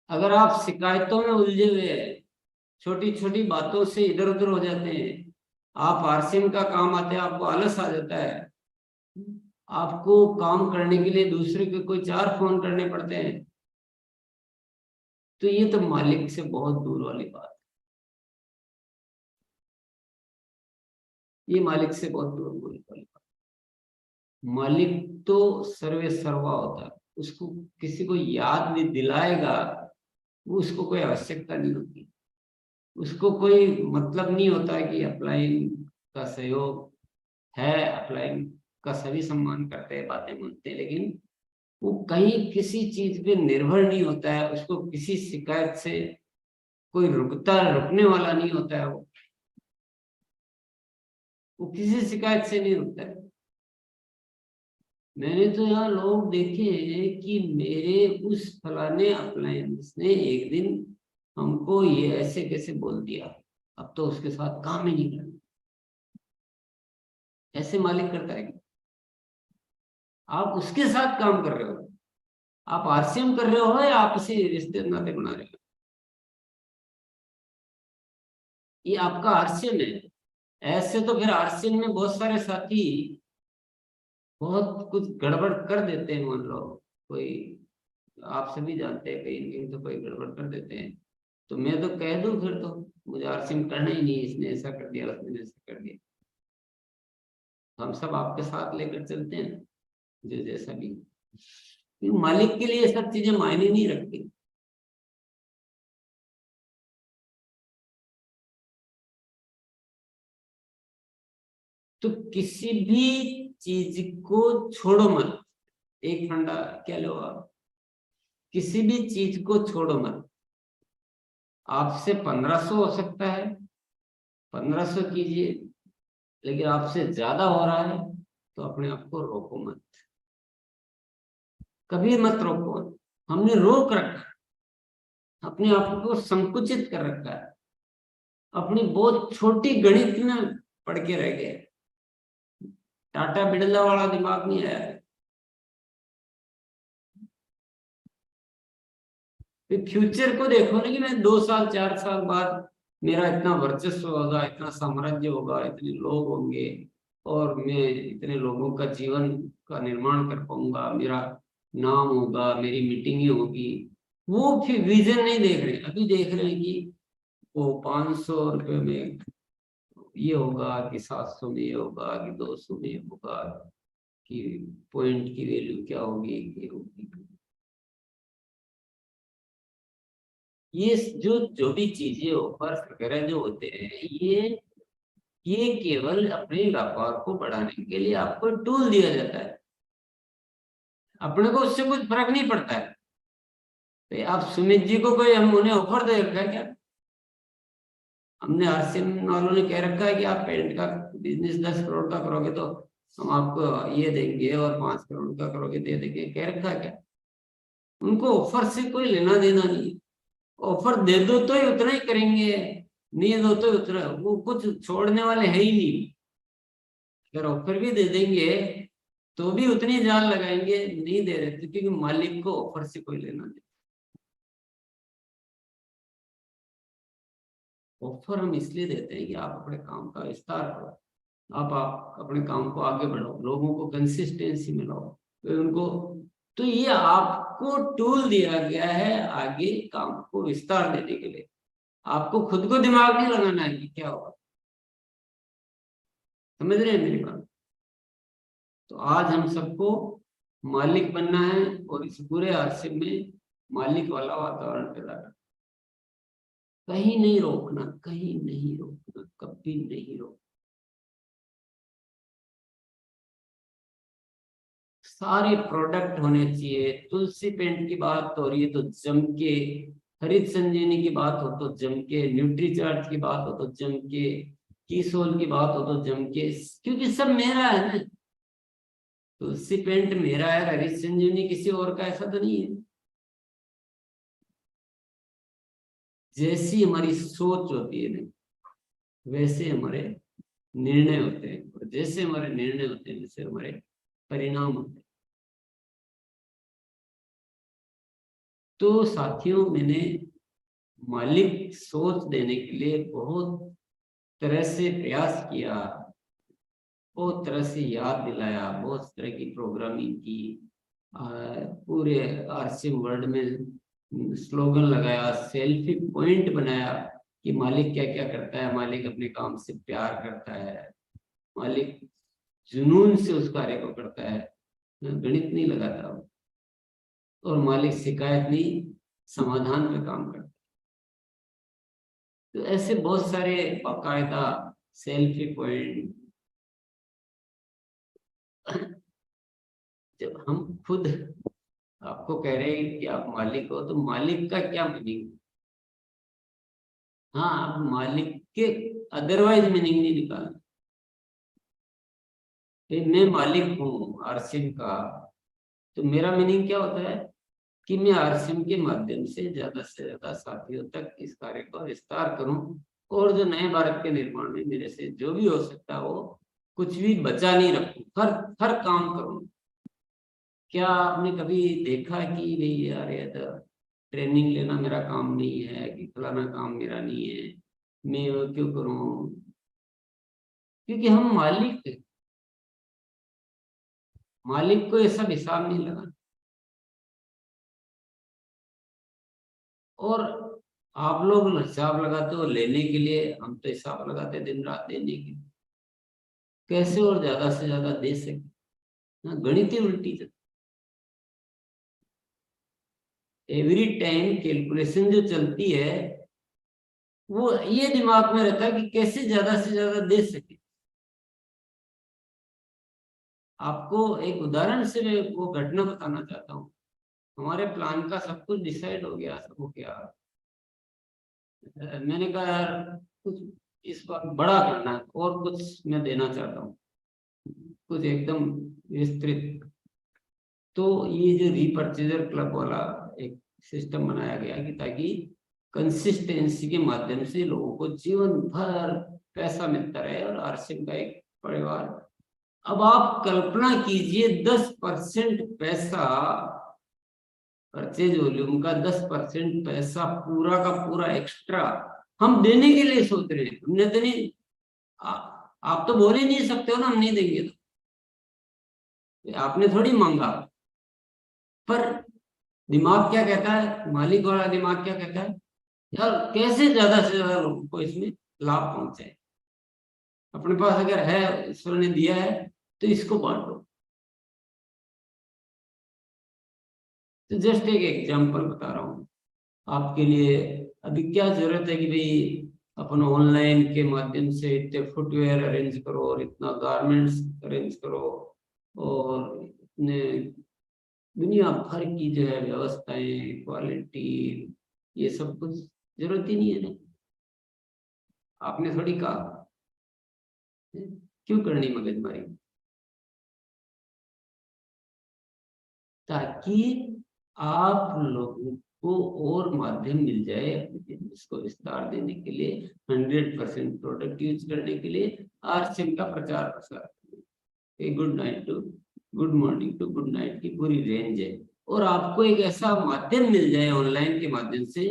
अगर आप शिकायतों में उलझे हुए हैं, छोटी छोटी बातों से इधर उधर हो जाते हैं, आप आरसीएम का काम आते हैं, आपको आलस आ जाता है, आपको काम करने के लिए दूसरे के कोई 4 फोन करने पड़ते हैं, तो ये तो मालिक से बहुत दूर वाली बात है। ये मालिक से बहुत दूर वाली बात है। मालिक तो सर्वे सर्वा होता है, उसको किसी को याद भी दिलाएगा, वो उसको कोई आवश्यकता नहीं होती, उसको कोई मतलब नहीं होता कि अपलाइन का सहयोग है, अपलाइन का सभी सम्मान करते हैं, बातें मानते हैं, लेकिन वो कहीं किसी चीज पे निर्भर नहीं होता है, उसको किसी शिकायत से कोई रुकने वाला नहीं होता है, वो किसी शिकायत से नहीं रुकता है। मैंने तो यहाँ लोग देखे हैं कि मेरे उस फलाने अप्लायंस ने एक दिन हमको ये ऐसे कैसे बोल दिया, अब तो उसके साथ काम ही नहीं करना। ऐसे मालिक करता है क्या? आप उसके साथ काम कर रहे हो, आप आरसीएम कर रहे हो या आपसी रिश्ते नाते बना रहे हो? ये आपका आरसीएम है। ऐसे तो फिर आरसीएम में बहुत सारे साथी बहुत कुछ गड़बड़ कर देते हैं। मान लो कोई, आप सभी जानते हैं, कहीं कहीं तो कोई गड़बड़ कर देते हैं, तो मैं तो कह दूं फिर तो मुझे आरसीएम करना ही नहीं, इसने ऐसा कर दिया, उसने ऐसा कर दिया। हम सब आपके साथ लेकर चलते हैं, जो जैसा भी। मालिक के लिए सब चीजें मायने नहीं रखती। तो किसी भी चीज को छोड़ो मत, एक फंडा क्या लो आप, किसी भी चीज को छोड़ो मत। आपसे 1500 हो सकता है, 1500 कीजिए, लेकिन आपसे ज्यादा हो रहा है तो अपने आप को रोको मत, कभी मत रोको। हमने रोक रखा, अपने आप को संकुचित कर रखा है, अपनी बहुत छोटी गणित में पढ़ के रह गए, टाटा बिरला वाला दिमाग नहीं आया। फ्यूचर को देखो ना, कि मैं 2 साल 4 साल बाद मेरा इतना वर्चस्व होगा, इतना साम्राज्य होगा, इतने लोग होंगे और मैं इतने लोगों का जीवन का निर्माण कर पाऊंगा, मेरा नाम होगा, मेरी मीटिंगें होगी। वो फिर विजन नहीं देख रहे, अभी देख रहे हैं कि वो 500 रुपये में ये होगा, कि 700 में ये होगा, कि 200 में ये होगा, कि पॉइंट की वैल्यू क्या होगी, कि होगी। ये जो भी चीजें ऑफर्स वगैरह जो होते हैं, ये केवल अपने व्यापार को बढ़ाने के लिए आपको टूल दिया जाता है, अपने को उससे कुछ फर्क नहीं पड़ता है। तो आप सुमित जी को कोई हम उन्हें ऑफर दे रखा है क्या? हमने आरसीएम वालों ने कह रखा है कि आप पेंट का बिजनेस 10 करोड़ का करोगे तो हम आपको ये देंगे, और 5 करोड़ का करोगे दे देंगे, कह रखा है क्या? उनको ऑफर से कोई लेना देना नहीं है। ऑफर दे दो तो ही उतना ही करेंगे, नहीं दो तो उतना, वो कुछ छोड़ने वाले है ही नहीं। अगर ऑफर भी दे देंगे तो भी उतनी जान लगाएंगे, नहीं दे रहे तो, क्योंकि मालिक को ऑफर से कोई लेना नहीं। ऑफर हम इसलिए देते हैं कि आप अपने काम का विस्तार करो, आप अपने काम को आगे बढ़ाओ, लोगों को कंसिस्टेंसी में लाओ, तो उनको, तो ये आपको टूल दिया गया है आगे काम को विस्तार देने के लिए। आपको खुद को दिमाग नहीं लगाना है कि क्या होगा। समझ रहे हैं मेरी बात? तो आज हम सबको मालिक बनना है और इस पूरे आरसीएम में मालिक वाला वातावरण पैदा करना, कहीं नहीं रोकना, कहीं नहीं रोकना, कभी नहीं रोकना। सारे प्रोडक्ट होने चाहिए। तुलसी पेंट की बात हो रही है तो जम के, हरित संजीवनी की बात हो तो जम के, न्यूट्रीचार्ज की बात हो तो जम के, कीसोल की बात हो तो जम के, क्योंकि सब मेरा है ना। तुलसी पेंट मेरा है, हरित संजीवनी किसी और का, ऐसा तो नहीं है। जैसी हमारी सोच होती है ना, वैसे हमारे निर्णय होते हैं, और जैसे हमारे निर्णय होते हैं वैसे हमारे परिणाम होते हैं। तो साथियों, मैंने मालिक सोच देने के लिए बहुत तरह से प्रयास किया, बहुत तरह से याद दिलाया, बहुत तरह की प्रोग्रामिंग की, पूरे आरसीएम वर्ल्ड में स्लोगन लगाया, सेल्फी पॉइंट बनाया कि मालिक क्या क्या करता है। मालिक अपने काम से प्यार करता है, मालिक जुनून से उस कार्य को करता है, गणित नहीं लगाता, और मालिक शिकायत नहीं, समाधान में काम करता है। तो ऐसे बहुत सारे बाकायदा सेल्फी पॉइंट, जब हम खुद आपको कह रहे हैं कि आप मालिक हो, तो मालिक का क्या मीनिंग? हाँ, आप मालिक के अदरवाइज मीनिंग नहीं निकालना। मैं मालिक हूँ आरसीएम का, तो मेरा मीनिंग क्या होता है कि मैं आरसीएम के माध्यम से ज्यादा साथियों तक इस कार्य का विस्तार करूं, और जो नए भारत के निर्माण में मेरे से जो भी हो सकता है वो कुछ भी बचा नहीं रखूं, हर काम करूं। क्या आपने कभी देखा कि भाई यार ये तो ट्रेनिंग लेना मेरा काम नहीं है, कि फलाना काम मेरा नहीं है, मैं वो क्यों करूं? क्योंकि हम मालिक हैं। मालिक को ये सब हिसाब नहीं लगाना। और आप लोग हिसाब लगाते हो लेने के लिए, हम तो हिसाब लगाते दिन रात देने के लिए, कैसे और ज्यादा से ज्यादा दे सके। गणित ही उल्टी चलती, एवरी टाइम कैलकुलेशन जो चलती है वो ये दिमाग में रहता है कि कैसे ज्यादा से ज्यादा दे सके। आपको एक उदाहरण से मैं वो घटना बताना चाहता हूँ। हमारे प्लान का सब कुछ डिसाइड हो गया, सब हो गया, मैंने कहा यार कुछ इस बार बड़ा करना है और कुछ मैं देना चाहता हूँ, कुछ एकदम विस्तृत। तो ये जो रीपर्चेजर क्लब वाला एक सिस्टम बनाया गया कि ताकि कंसिस्टेंसी के माध्यम से लोगों को जीवन भर पैसा मिलता रहे और आरसीएम का एक परिवार। अब आप कल्पना कीजिए 10% पैसा, परचेज वॉल्यूम का 10% पैसा पूरा का पूरा एक्स्ट्रा हम देने के लिए सोच रहे हैं। हमने तो नहीं, आप तो बोल ही नहीं सकते हो ना हम नहीं देंगे, तो आपने थोड़ी मांगा। पर दिमाग क्या कहता है, मालिक वाला दिमाग क्या कहता है, यार कैसे ज्यादा से ज्यादा लोगों को इसमें लाभ पहुंचे। अपने पास अगर है, ईश्वर ने दिया है, तो इसको बांटो। तो जस्ट एक एग्जांपल बता रहा हूँ आपके लिए। अभी क्या जरूरत है कि भाई अपन ऑनलाइन के माध्यम से इतने फुटवेयर अरेंज करो और इतना गारमेंट्स अरेंज करो और इतने दुनिया भर की जो है व्यवस्थाएं, क्वालिटी, ये सब कुछ जरूरत ही नहीं है ना। आपने थोड़ी कहा, क्यों करनी मगजमारी, ताकि आप लोगों को और माध्यम मिल जाए अपने बिजनेस को विस्तार देने के लिए, 100% प्रोडक्ट यूज करने के लिए, आरसीएम का प्रचार प्रसार। Good night to good morning to good night की पूरी रेंज है। और आपको एक ऐसा माध्यम मिल जाए ऑनलाइन के माध्यम से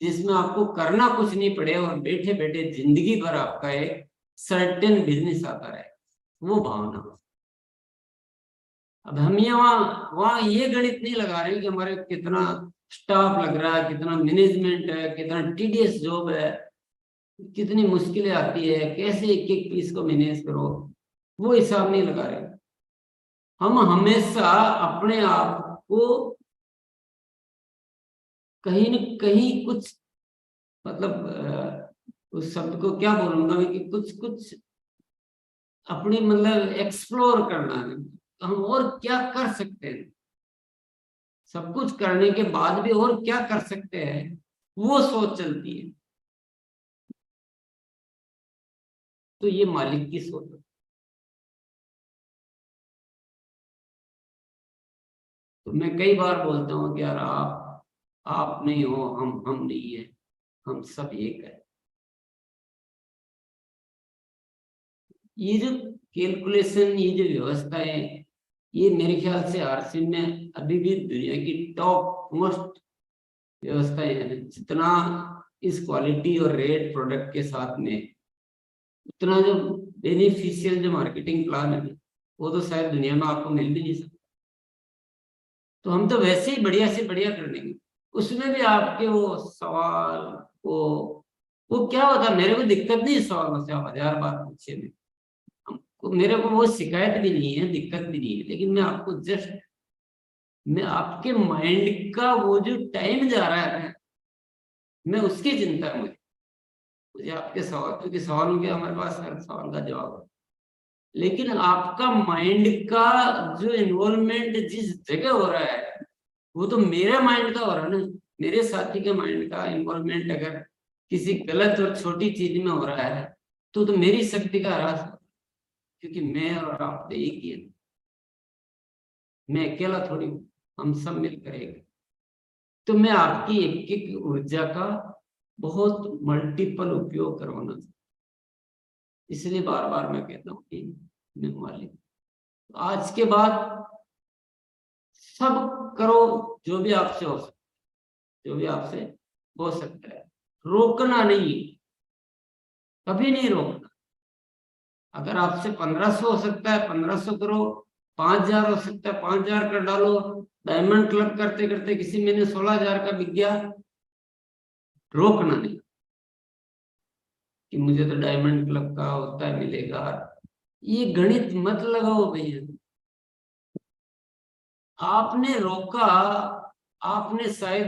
जिसमें आपको करना कुछ नहीं पड़े और बैठे बैठे जिंदगी भर आपका एक सर्टेन बिजनेस आता रहे, वो भावना। अब हम ये वहां ये गणित नहीं लगा रहे कि हमारे कितना स्टाफ लग रहा है, कितना मैनेजमेंट है, कितना टीडीएस जॉब है, कितनी मुश्किलें आती है, कैसे एक एक पीस को मैनेज करो, वो हिसाब नहीं लगा रहे। हम हमेशा अपने आप को कहीं न कहीं कुछ, मतलब उस शब्द को क्या बोलूंगा मैं, कि कुछ कुछ अपनी मतलब एक्सप्लोर करना है, हम और क्या कर सकते हैं, सब कुछ करने के बाद भी और क्या कर सकते हैं, वो सोच चलती है। तो ये मालिक की सोच है। तो मैं कई बार बोलता हूँ कि यार आप नहीं हो, हम नहीं है, हम सब एक है। ये जो कैलकुलेशन, ये जो व्यवस्था है, ये मेरे ख्याल से आरसीएम में अभी भी दुनिया की टॉप मोस्ट व्यवस्थाएं हैं। जितना इस क्वालिटी और रेट प्रोडक्ट के साथ में, उतना जो बेनिफिशियल जो मार्केटिंग प्लान है, वो तो शायद दुनिया में आपको मिल भी नहीं सकता। तो हम तो वैसे ही बढ़िया से बढ़िया कर लेंगे। उसमें भी आपके वो सवाल, वो क्या होता, मेरे को दिक्कत नहीं है सवालों से, आप 1000 बात पूछिए, मेरे को वो शिकायत भी नहीं है, दिक्कत भी नहीं है। लेकिन मैं आपको जस्ट, मैं आपके माइंड का वो जो टाइम जा रहा है, मैं उसकी चिंता में, मुझे आपके सवाल, क्योंकि सवालों के हमारे पास हर सवाल का जवाब है, लेकिन आपका माइंड का जो इन्वॉल्वमेंट जिस जगह हो रहा है, वो तो मेरे माइंड का हो रहा है ना। मेरे साथी के माइंड का इन्वॉल्वमेंट अगर किसी गलत और छोटी चीज में हो रहा है, तो मेरी शक्ति का ह्रास, क्योंकि मैं और आप तो एक ही है, मैं अकेला थोड़ी हूँ, हम सब मिलकर एक। तो मैं आपकी एक एक ऊर्जा का बहुत मल्टीपल उपयोग करवाना चाहता, इसलिए बार बार मैं कहता हूँ कि मैं मालिक। आज के बाद सब करो जो भी आपसे हो सकता, जो भी आपसे हो सकता है, रोकना नहीं, कभी नहीं रोकना। अगर आपसे 1500 हो सकता है 1500 करो, 5000 हो सकता है 5000 कर डालो। डायमंड क्लब करते करते किसी महीने 16000 का बिक गया, रोकना नहीं कि मुझे तो डायमंड क्लब का होता है मिलेगा। ये गणित मत लगाओ भैया। आपने रोका, आपने शायद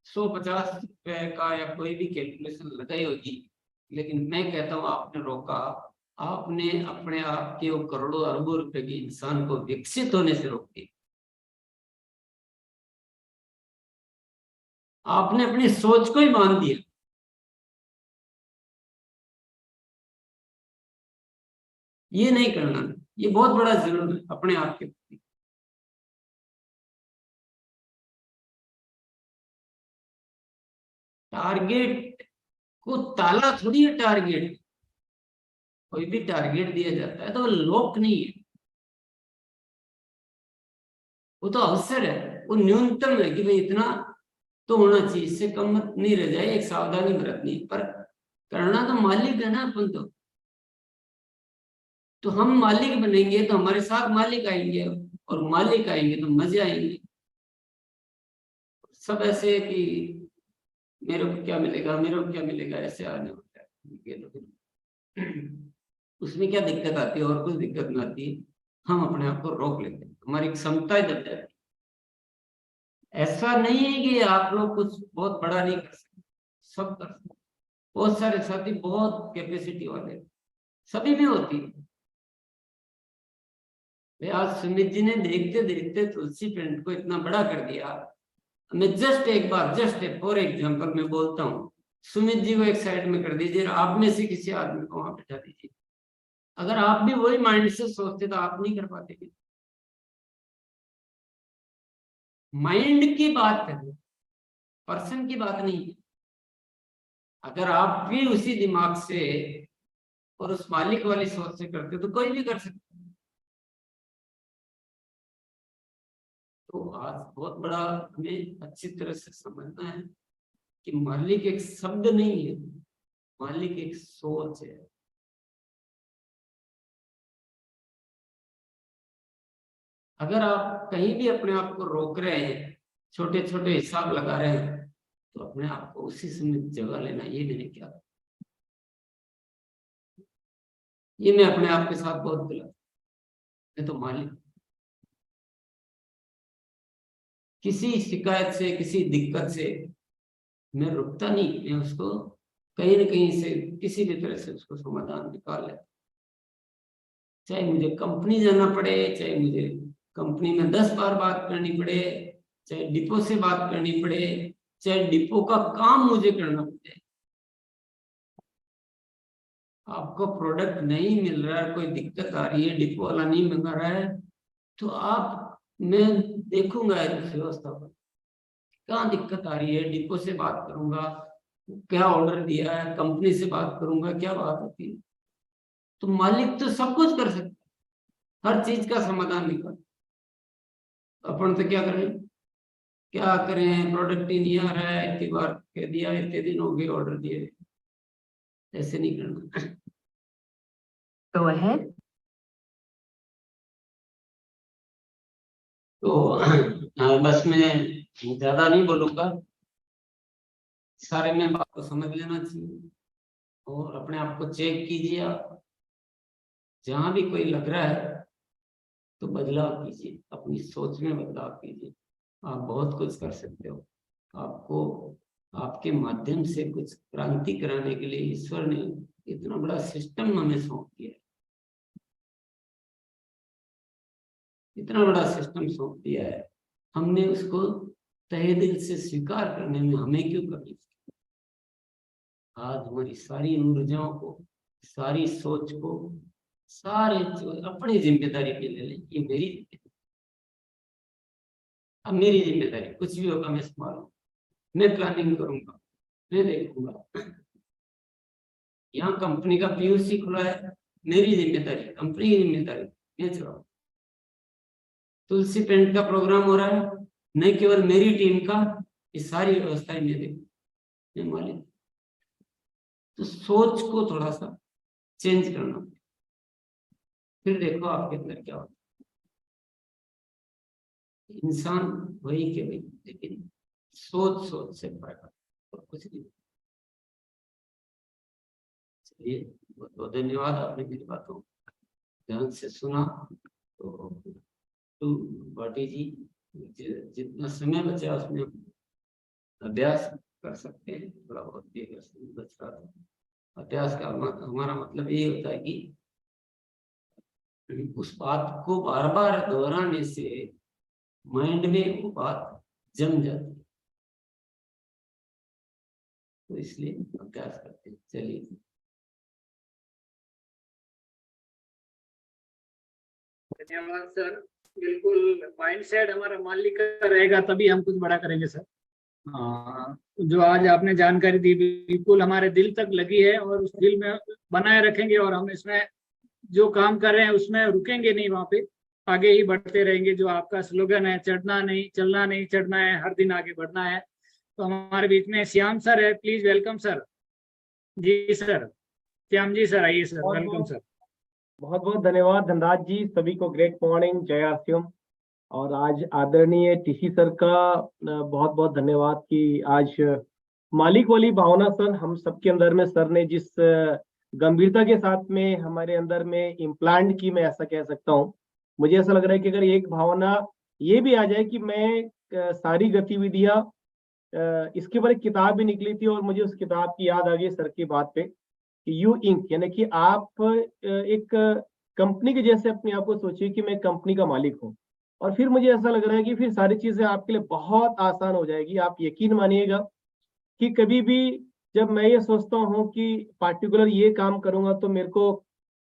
150 रुपए का या कोई भी कैलकुलेशन लगाई होगी, लेकिन मैं कहता हूं आपने रोका, आपने अपने आप के वो करोड़ों अरबों रुपए के इंसान को विकसित होने से रोक दिया। आपने अपनी सोच को ही मान दिया ये नहीं करना, ये बहुत बड़ा जुल्म है अपने आप के प्रति। टारगेट को ताला थोड़ी है, टारगेट कोई भी टारगेट दिया जाता है तो वो लॉक नहीं है, वो तो अवसर है, वो न्यूनतम है कि भाई इतना तो होना चाहिए, इससे कम मत नहीं रह जाए, एक सावधानी बरतनी, पर करना तो मालिक है ना अपन तो हम मालिक बनेंगे तो हमारे साथ मालिक आएंगे, और मालिक आएंगे तो मजे आएंगे। सब ऐसे कि मेरे को क्या मिलेगा, मेरे को क्या मिलेगा, ऐसे आने होता है। उसमें क्या दिक्कत आती है, और कुछ दिक्कत नहीं आती, हम अपने आप को रोक लेते हैं, हमारी क्षमता जब जाती है। ऐसा नहीं है कि आप लोग कुछ बहुत बड़ा नहीं कर सकते, सब कर सकते, बहुत सारे साथी बहुत कैपेसिटी वाले, सभी में होती है। आज सुमित जी ने देखते देखते तुलसी प्रिंट को इतना बड़ा कर दिया। मैं जस्ट एक बार, जस्ट फॉर एग्जांपल मैं बोलता हूँ, सुमित जी को एक साइड में कर दीजिए, आप में से किसी आदमी को वहां बैठा दीजिए, अगर आप भी वही माइंड से सोचते तो आप नहीं कर पाते। माइंड की बात है, पर्सन की बात नहीं है। अगर आप भी उसी दिमाग से और उस मालिक वाली सोच से करते तो कोई भी कर सकता। तो आज बहुत बड़ा हमें अच्छी तरह से समझना है कि मालिक एक शब्द नहीं है, मालिक एक सोच है। अगर आप कहीं भी अपने आप को रोक रहे हैं, छोटे छोटे हिसाब लगा रहे हैं, तो अपने आप को उसी समय जगह लेना, ये मैंने क्या, ये मैं अपने आप के साथ बहुत गलत, मैं तो मालिक, किसी शिकायत से, किसी दिक्कत से मैं रुकता नहीं, मैं उसको कहीं ना कहीं से किसी भी तरह से उसको समाधान निकाल लेता। चाहे मुझे कंपनी जाना पड़े, चाहे मुझे कंपनी में 10 बार बात करनी पड़े, चाहे डिपो से बात करनी पड़े, चाहे डिपो का काम मुझे करना पड़े, आपको प्रोडक्ट नहीं मिल रहा है, कोई दिक्कत आ रही है, डिपो वाला नहीं मंगा रहा है, तो आप, मैं देखूंगा इस व्यवस्था पर कहाँ दिक्कत आ रही है, डिपो से बात करूंगा, क्या ऑर्डर दिया है, कंपनी से बात करूंगा, क्या बात होती है। तो मालिक तो सब कुछ कर सकता है, हर चीज का समाधान निकाल, अपन तो क्या करें, क्या करें, प्रोडक्ट ही नहीं आ रहा है, इतनी बार कह दिया, इतने दिन हो गए ऑर्डर दिए, ऐसे नहीं करना। Go ahead. तो बस मैं ज्यादा नहीं बोलूंगा, सारे में बात को समझ लेना चाहिए, और अपने आप को चेक कीजिए। आप जहां भी कोई लग रहा है तो बदलाव कीजिए, अपनी सोच में बदलाव कीजिए, आप बहुत कुछ कर सकते हो। आपको आपके माध्यम से कुछ क्रांति कराने के लिए ईश्वर ने इतना बड़ा सिस्टम हमें सौंप दिया, इतना बड़ा सिस्टम सौंप दिया है, हमने उसको तहे दिल से स्वीकार करने में हमें क्यों कमी। आज हमारी सारी ऊर्जाओं को, सारी सोच को, सारे अपनी जिम्मेदारी पे ले लें, ये मेरी जिम्मेदारी, अब मेरी जिम्मेदारी, कुछ भी होगा मैं संभालूंगा, मैं प्लानिंग करूंगा, मैं देखूंगा। यहाँ कंपनी का पीयूसी खुला है, मेरी जिम्मेदारी, कंपनी की जिम्मेदारी, मैं चलाऊं। तुलसी पेंट का प्रोग्राम हो रहा है, न केवल मेरी टीम का, ये सारी व्यवस्थाएं मैं देखूं, मैं मालिक। तो सोच को थोड़ा सा चेंज करना, फिर देखो आपके अंदर क्या होता है। इंसान वही के वही, लेकिन सोच सोच से पाएगा और कुछ नहीं। चलिए, बहुत बहुत धन्यवाद, आपने मेरी बातों ध्यान से सुना। तो भाटी जी, जितना समय बचा उसमें अभ्यास कर सकते हैं, थोड़ा बहुत भी अगर समय बच रहा था। अभ्यास का हमारा मतलब ये होता है कि उस बात को बार बार दोहराने से माइंड में वो बात जम जाती है, तो इसलिए अभ्यास करते हैं। चलिए। धन्यवाद सर। बिल्कुल माइंडसेट हमारा मालिक का रहेगा तभी हम कुछ बड़ा करेंगे सर। हाँ, जो आज आपने जानकारी दी बिल्कुल हमारे दिल तक लगी है और उस दिल में बनाए रखेंगे और हम इसमें जो काम कर रहे हैं उसमें रुकेंगे नहीं, वहाँ पे आगे ही बढ़ते रहेंगे। जो आपका स्लोगन है, चढ़ना नहीं चलना नहीं चढ़ना है, हर दिन आगे बढ़ना है। तो हमारे बीच में श्याम सर है, प्लीज वेलकम सर। जी सर, श्याम जी सर आइए सर, वेलकम सर। बहुत बहुत धन्यवाद धनराज जी, सभी को ग्रेट मॉर्निंग, जय आरसीएम। और आज आदरणीय टीसी सर का बहुत बहुत धन्यवाद कि आज मालिक वाली भावना सर हम सबके अंदर में सर ने जिस गंभीरता के साथ में हमारे अंदर में इम्प्लांट की, मैं ऐसा कह सकता हूँ। मुझे ऐसा लग रहा है कि अगर एक भावना ये भी आ जाए कि मैं सारी गतिविधियां, इसके ऊपर एक किताब भी निकली थी और मुझे उस किताब की याद आ गई सर की बात पे कि यू इंक, यानी कि आप एक कंपनी के जैसे अपने आप को सोचिए कि मैं कंपनी का मालिक हूँ। और फिर मुझे ऐसा लग रहा है कि फिर सारी चीजें आपके लिए बहुत आसान हो जाएगी। आप यकीन मानिएगा कि कभी भी जब मैं ये सोचता हूँ कि पार्टिकुलर ये काम करूंगा तो मेरे को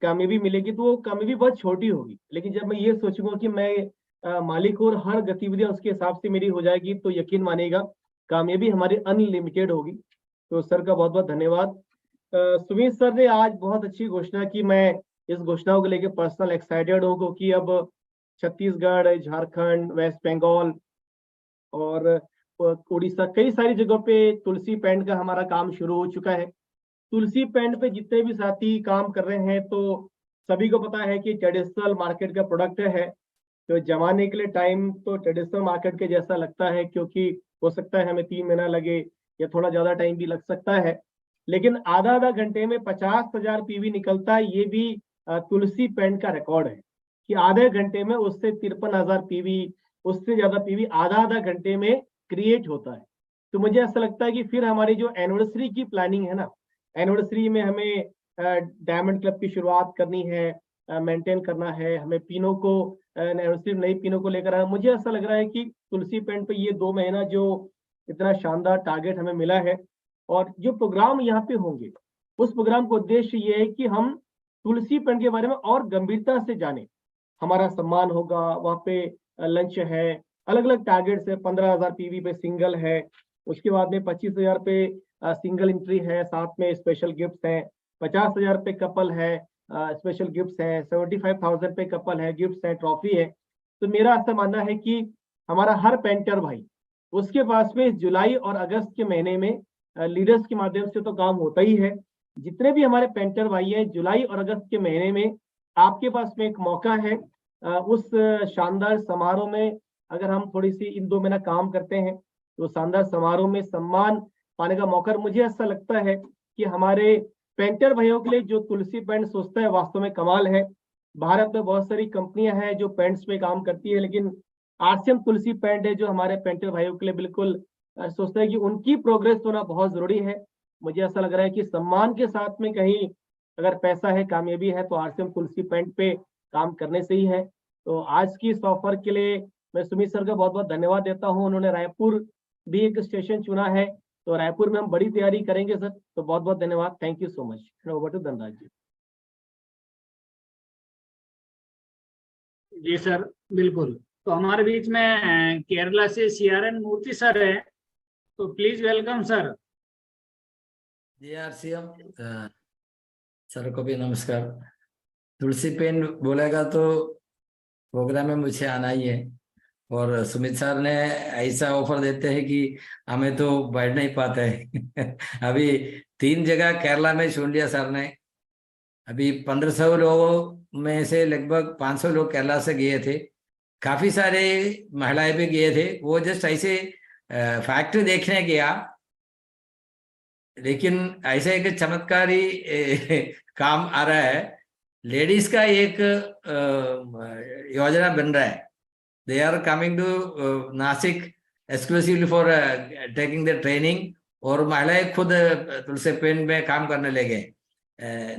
कामयाबी मिलेगी, तो वो कामयाबी बहुत छोटी होगी। लेकिन जब मैं ये सोचूंगा कि मैं मालिक हूँ और हर गतिविधियां उसके हिसाब से मेरी हो जाएगी, तो यकीन मानिएगा कामयाबी हमारी अनलिमिटेड होगी। तो सर का बहुत बहुत धन्यवाद। सुमित सर ने आज बहुत अच्छी घोषणा की। मैं इस घोषणा को लेकर पर्सनल एक्साइटेड हूँ क्योंकि अब छत्तीसगढ़, झारखंड, वेस्ट बंगाल और उड़ीसा, कई सारी जगहों पे तुलसी पेंट का हमारा काम शुरू हो चुका है। तुलसी पेंट पे जितने भी साथी काम कर रहे हैं, तो सभी को पता है कि ट्रेडिशनल मार्केट का प्रोडक्ट है। तो जमाने के लिए टाइम तो ट्रेडिशनल मार्केट के जैसा लगता है, क्योंकि हो सकता है हमें 3 महीना लगे या थोड़ा ज्यादा टाइम भी लग सकता है, लेकिन आधा आधा घंटे में 50,000 पीवी निकलता है। ये भी तुलसी पेंट का रिकॉर्ड है कि आधे घंटे में उससे 53,000 पीवी, उससे ज्यादा पीवी आधा आधा घंटे में क्रिएट होता है। तो मुझे ऐसा लगता है कि फिर हमारी जो एनिवर्सरी की प्लानिंग है ना, एनिवर्सरी में हमें डायमंड क्लब की शुरुआत करनी है, मेंटेन करना है, हमें पीनो को एनिवर्सरी नई पीनो को लेकर आना। मुझे ऐसा लग रहा है कि तुलसी पेंट पे ये 2 महीना जो इतना शानदार टारगेट हमें मिला है और जो प्रोग्राम यहाँ पे होंगे, उस प्रोग्राम का उद्देश्य ये है कि हम तुलसी पेंट के बारे में और गंभीरता से जाने। हमारा सम्मान होगा वहाँ पे, लंच है, अलग अलग टारगेट्स है। 15,000 पीवी पे सिंगल है, उसके बाद में 25,000 पे सिंगल एंट्री है, साथ में स्पेशल गिफ्ट्स हैं। 50,000 पे कपल है, स्पेशल गिफ्ट्स हैं। 75,000 पे कपल है, गिफ्ट्स हैं, ट्रॉफी है। तो मेरा ऐसा मानना है कि हमारा हर पेंटर भाई, उसके पास में जुलाई और अगस्त के महीने में लीडर्स के माध्यम से तो काम होता ही है। जितने भी हमारे पेंटर भाई हैं, जुलाई और अगस्त के महीने में आपके पास में एक मौका है। उस शानदार समारोह में अगर हम थोड़ी सी इन 2 महीना काम करते हैं तो शानदार समारोह में सम्मान पाने का मौका। मुझे ऐसा लगता है कि हमारे पेंटर भाइयों के लिए जो तुलसी पेंट सोचता है वास्तव में कमाल है। भारत में बहुत सारी कंपनियां हैं जो पेंट्स पे काम करती है, लेकिन आरसीएम तुलसी पेंट है जो हमारे पेंटर भाइयों के लिए बिल्कुल सोचता है कि उनकी प्रोग्रेस होना बहुत जरूरी है। मुझे ऐसा लग रहा है कि सम्मान के साथ में कहीं अगर पैसा है, कामयाबी है, तो आरसीएम तुलसी पेंट पे काम करने से ही है। तो आज की इस ऑफर के लिए मैं सुमित सर का बहुत बहुत धन्यवाद देता हूं। उन्होंने रायपुर भी एक स्टेशन चुना है, तो रायपुर में हम बड़ी तैयारी करेंगे सर। तो बहुत बहुत धन्यवाद, thank you so much. Over to Dhanraj ji. जी सर, बिल्कुल। तो हमारे बीच में केरला से सीआरएन मूर्ति सर है, तो प्लीज वेलकम सर। जी आरसीएम सर को भी नमस्कार। तुलसी पेन बोलेगा तो प्रोग्राम में मुझे आना ही है, और सुमित सर ने ऐसा ऑफर देते हैं कि हमें तो बैठ नहीं पाते हैं। अभी 3 जगह केरला में चुन लिया सर ने। अभी 1500 लोगों में से लगभग 500 लोग केरला से गए थे। काफी सारे महिलाएं भी गए थे। वो जस्ट ऐसे फैक्ट्री देखने गया, लेकिन ऐसे एक चमत्कारी काम आ रहा है। लेडीज का एक योजना बन रहा है। They are coming to Nashik exclusively for taking the training, और महिलाएं खुद तुलसी पेंट में काम करने लगे।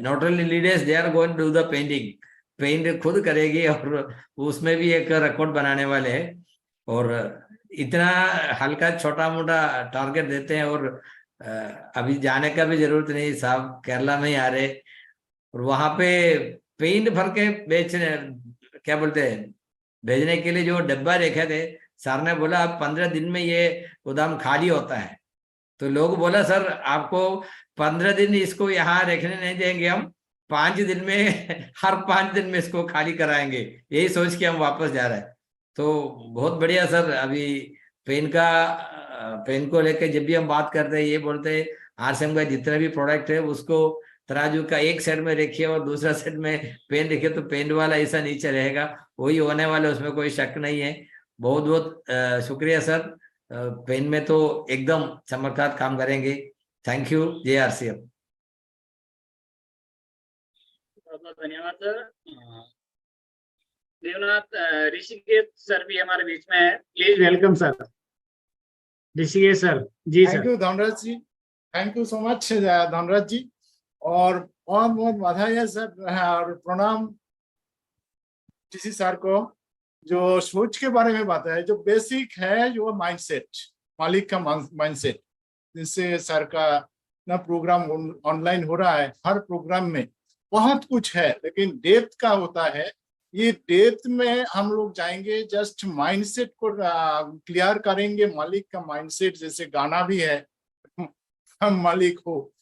Not only ladies, they are going to do the painting. Paint खुद करेगी और उसमें भी एक रिकॉर्ड बनाने वाले हैं। और इतना हल्का छोटा मोटा टारगेट देते हैं, और अभी जाने का भी जरूरत नहीं, साहब केरला में ही आ रहे। और वहां पे पेंट भर के बेचने क्या बोलते हैं भेजने के लिए जो डब्बा रखे थे, सर ने बोला अब 15 दिन में ये गोदाम खाली होता है। तो लोग बोला सर आपको 15 दिन इसको यहाँ रखने नहीं देंगे, हम 5 दिन में हर 5 दिन में इसको खाली कराएंगे, यही सोच के हम वापस जा रहे हैं। तो बहुत बढ़िया सर। अभी पेन को लेकर जब भी हम बात करते हैं ये बोलते हैं आरसीएम का जितना भी प्रोडक्ट है उसको तराजू का एक साइड में रखिए और दूसरा साइड में पेन रखिए, तो पेन वाला ऐसा नीचे रहेगा, वही होने वाला, उसमें कोई शक नहीं है। बहुत बहुत शुक्रिया सर। पेन में तो एकदम चमत्कार काम करेंगे। Thank you JRCM। बहुत बहुत धन्यवाद सर। देवनाथ ऋषिकेश सर भी हमारे बीच में है, please welcome sir. Rishikesh sir ji thank sir. You Dhanraj ji, thank you so much Dhanraj ji, और बहुत बहुत बधाई है सर, और प्रणाम टीसी सर को जो सोच के बारे में बात है, जो बेसिक है जो माइंडसेट, मालिक का माइंडसेट, जिससे सर का ना प्रोग्राम ऑनलाइन हो रहा है, हर प्रोग्राम में बहुत कुछ है लेकिन डेप्थ का होता है। ये डेप्थ में हम लोग जाएंगे, जस्ट माइंडसेट को क्लियर करेंगे, मालिक का माइंडसेट, जैसे गाना भी है हम मालिक हो,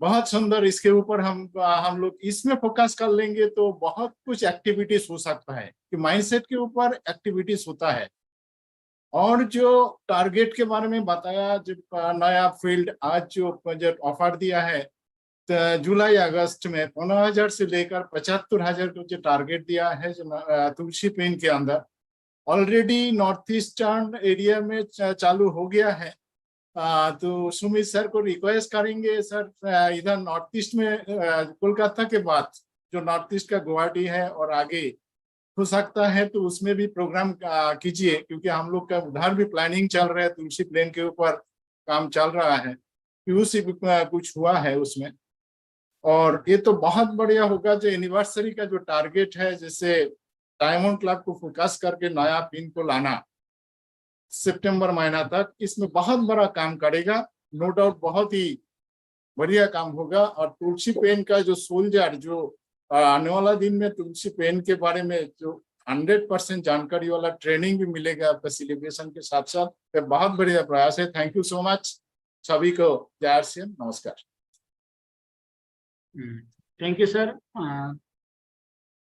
बहुत सुंदर। इसके ऊपर हम लोग इसमें फोकस कर लेंगे तो बहुत कुछ एक्टिविटीज हो सकता है कि माइंडसेट के ऊपर एक्टिविटीज होता है। और जो टारगेट के बारे में बताया, जो नया फील्ड आज जो बजट ऑफर दिया है, तो जुलाई अगस्त में 15,000 से लेकर 75,000 को जो टारगेट दिया है जो तुलसी पेन के अंदर, ऑलरेडी नॉर्थ ईस्टर्न एरिया में चालू हो गया है। तो सुमित सर को रिक्वेस्ट करेंगे सर, इधर नॉर्थ ईस्ट में कोलकाता के बाद जो नॉर्थ ईस्ट का गुवाहाटी है और आगे हो सकता है तो उसमें भी प्रोग्राम कीजिए, क्योंकि हम लोग का उधर भी प्लानिंग चल रहा है, तुलसी प्लेन के ऊपर काम चल रहा है, पीयूसी भी कुछ हुआ है उसमें। और ये तो बहुत बढ़िया होगा जो एनिवर्सरी का जो टारगेट है, जैसे डायमंड क्लब को फोकस करके नया पिन को लाना सितंबर महीना तक, इसमें बहुत बड़ा काम करेगा, नो डाउट बहुत ही बढ़िया काम होगा। और तुलसी पेन का जो सोल्जर जो आने वाला दिन में तुलसी पेन के बारे में जो 100% जानकारी वाला ट्रेनिंग भी मिलेगा आपका सेलिब्रेशन के साथ साथ, तो बहुत बढ़िया प्रयास है। थैंक यू सो मच सभी को। JRCM नमस्कार। Thank you sir.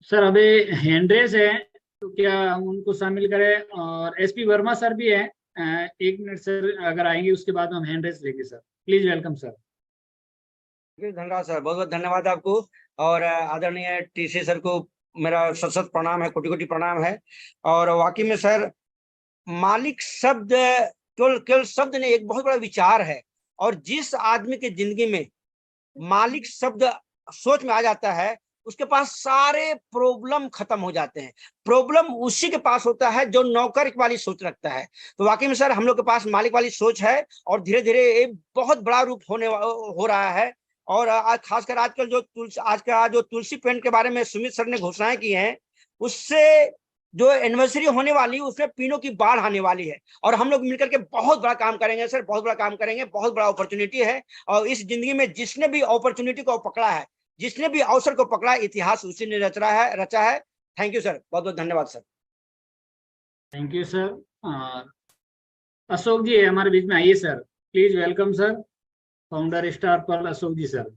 सर अभी हैंड रेस है तो क्या हम उनको शामिल करें? और SP वर्मा सर भी है, 1 मिनट सर अगर आएंगे उसके बाद हम हैंड रेस लेंगे सर। Please welcome sir. धन्यवाद सर, बहुत बहुत धन्यवाद आपको। और आदरणीय TC सर को मेरा सत सत प्रणाम है, कोटि कोटि प्रणाम है। और वाकई में सर मालिक शब्द केवल शब्द नहीं, एक बहुत बड़ा विचार है। और जिस आदमी के जिंदगी में मालिक शब्द सोच में आ जाता है, उसके पास सारे प्रॉब्लम खत्म हो जाते हैं। प्रॉब्लम उसी के पास होता है जो नौकर वाली सोच रखता है। तो वाकई में सर हम लोग के पास मालिक वाली सोच है और धीरे धीरे ये बहुत बड़ा रूप हो रहा है। और आज खासकर आजकल जो तुलसी पेन के बारे में सुमित सर ने घोषणाएं की हैं, उससे जो एनिवर्सरी होने वाली है उसमें पिनों की बाढ़ आने वाली है। और हम लोग मिलकर के बहुत बड़ा काम करेंगे सर, बहुत बड़ा काम करेंगे। बहुत बड़ा अपॉर्चुनिटी है और इस जिंदगी में जिसने भी अपॉर्चुनिटी को पकड़ा है, जिसने भी अवसर को पकड़ा, इतिहास उसी ने रचा है। थैंक यू सर, बहुत बहुत धन्यवाद sir. Thank you sir. Ashok ji हमारे बीच में आइए sir, please welcome sir. Founder star पर अशोक जी सर,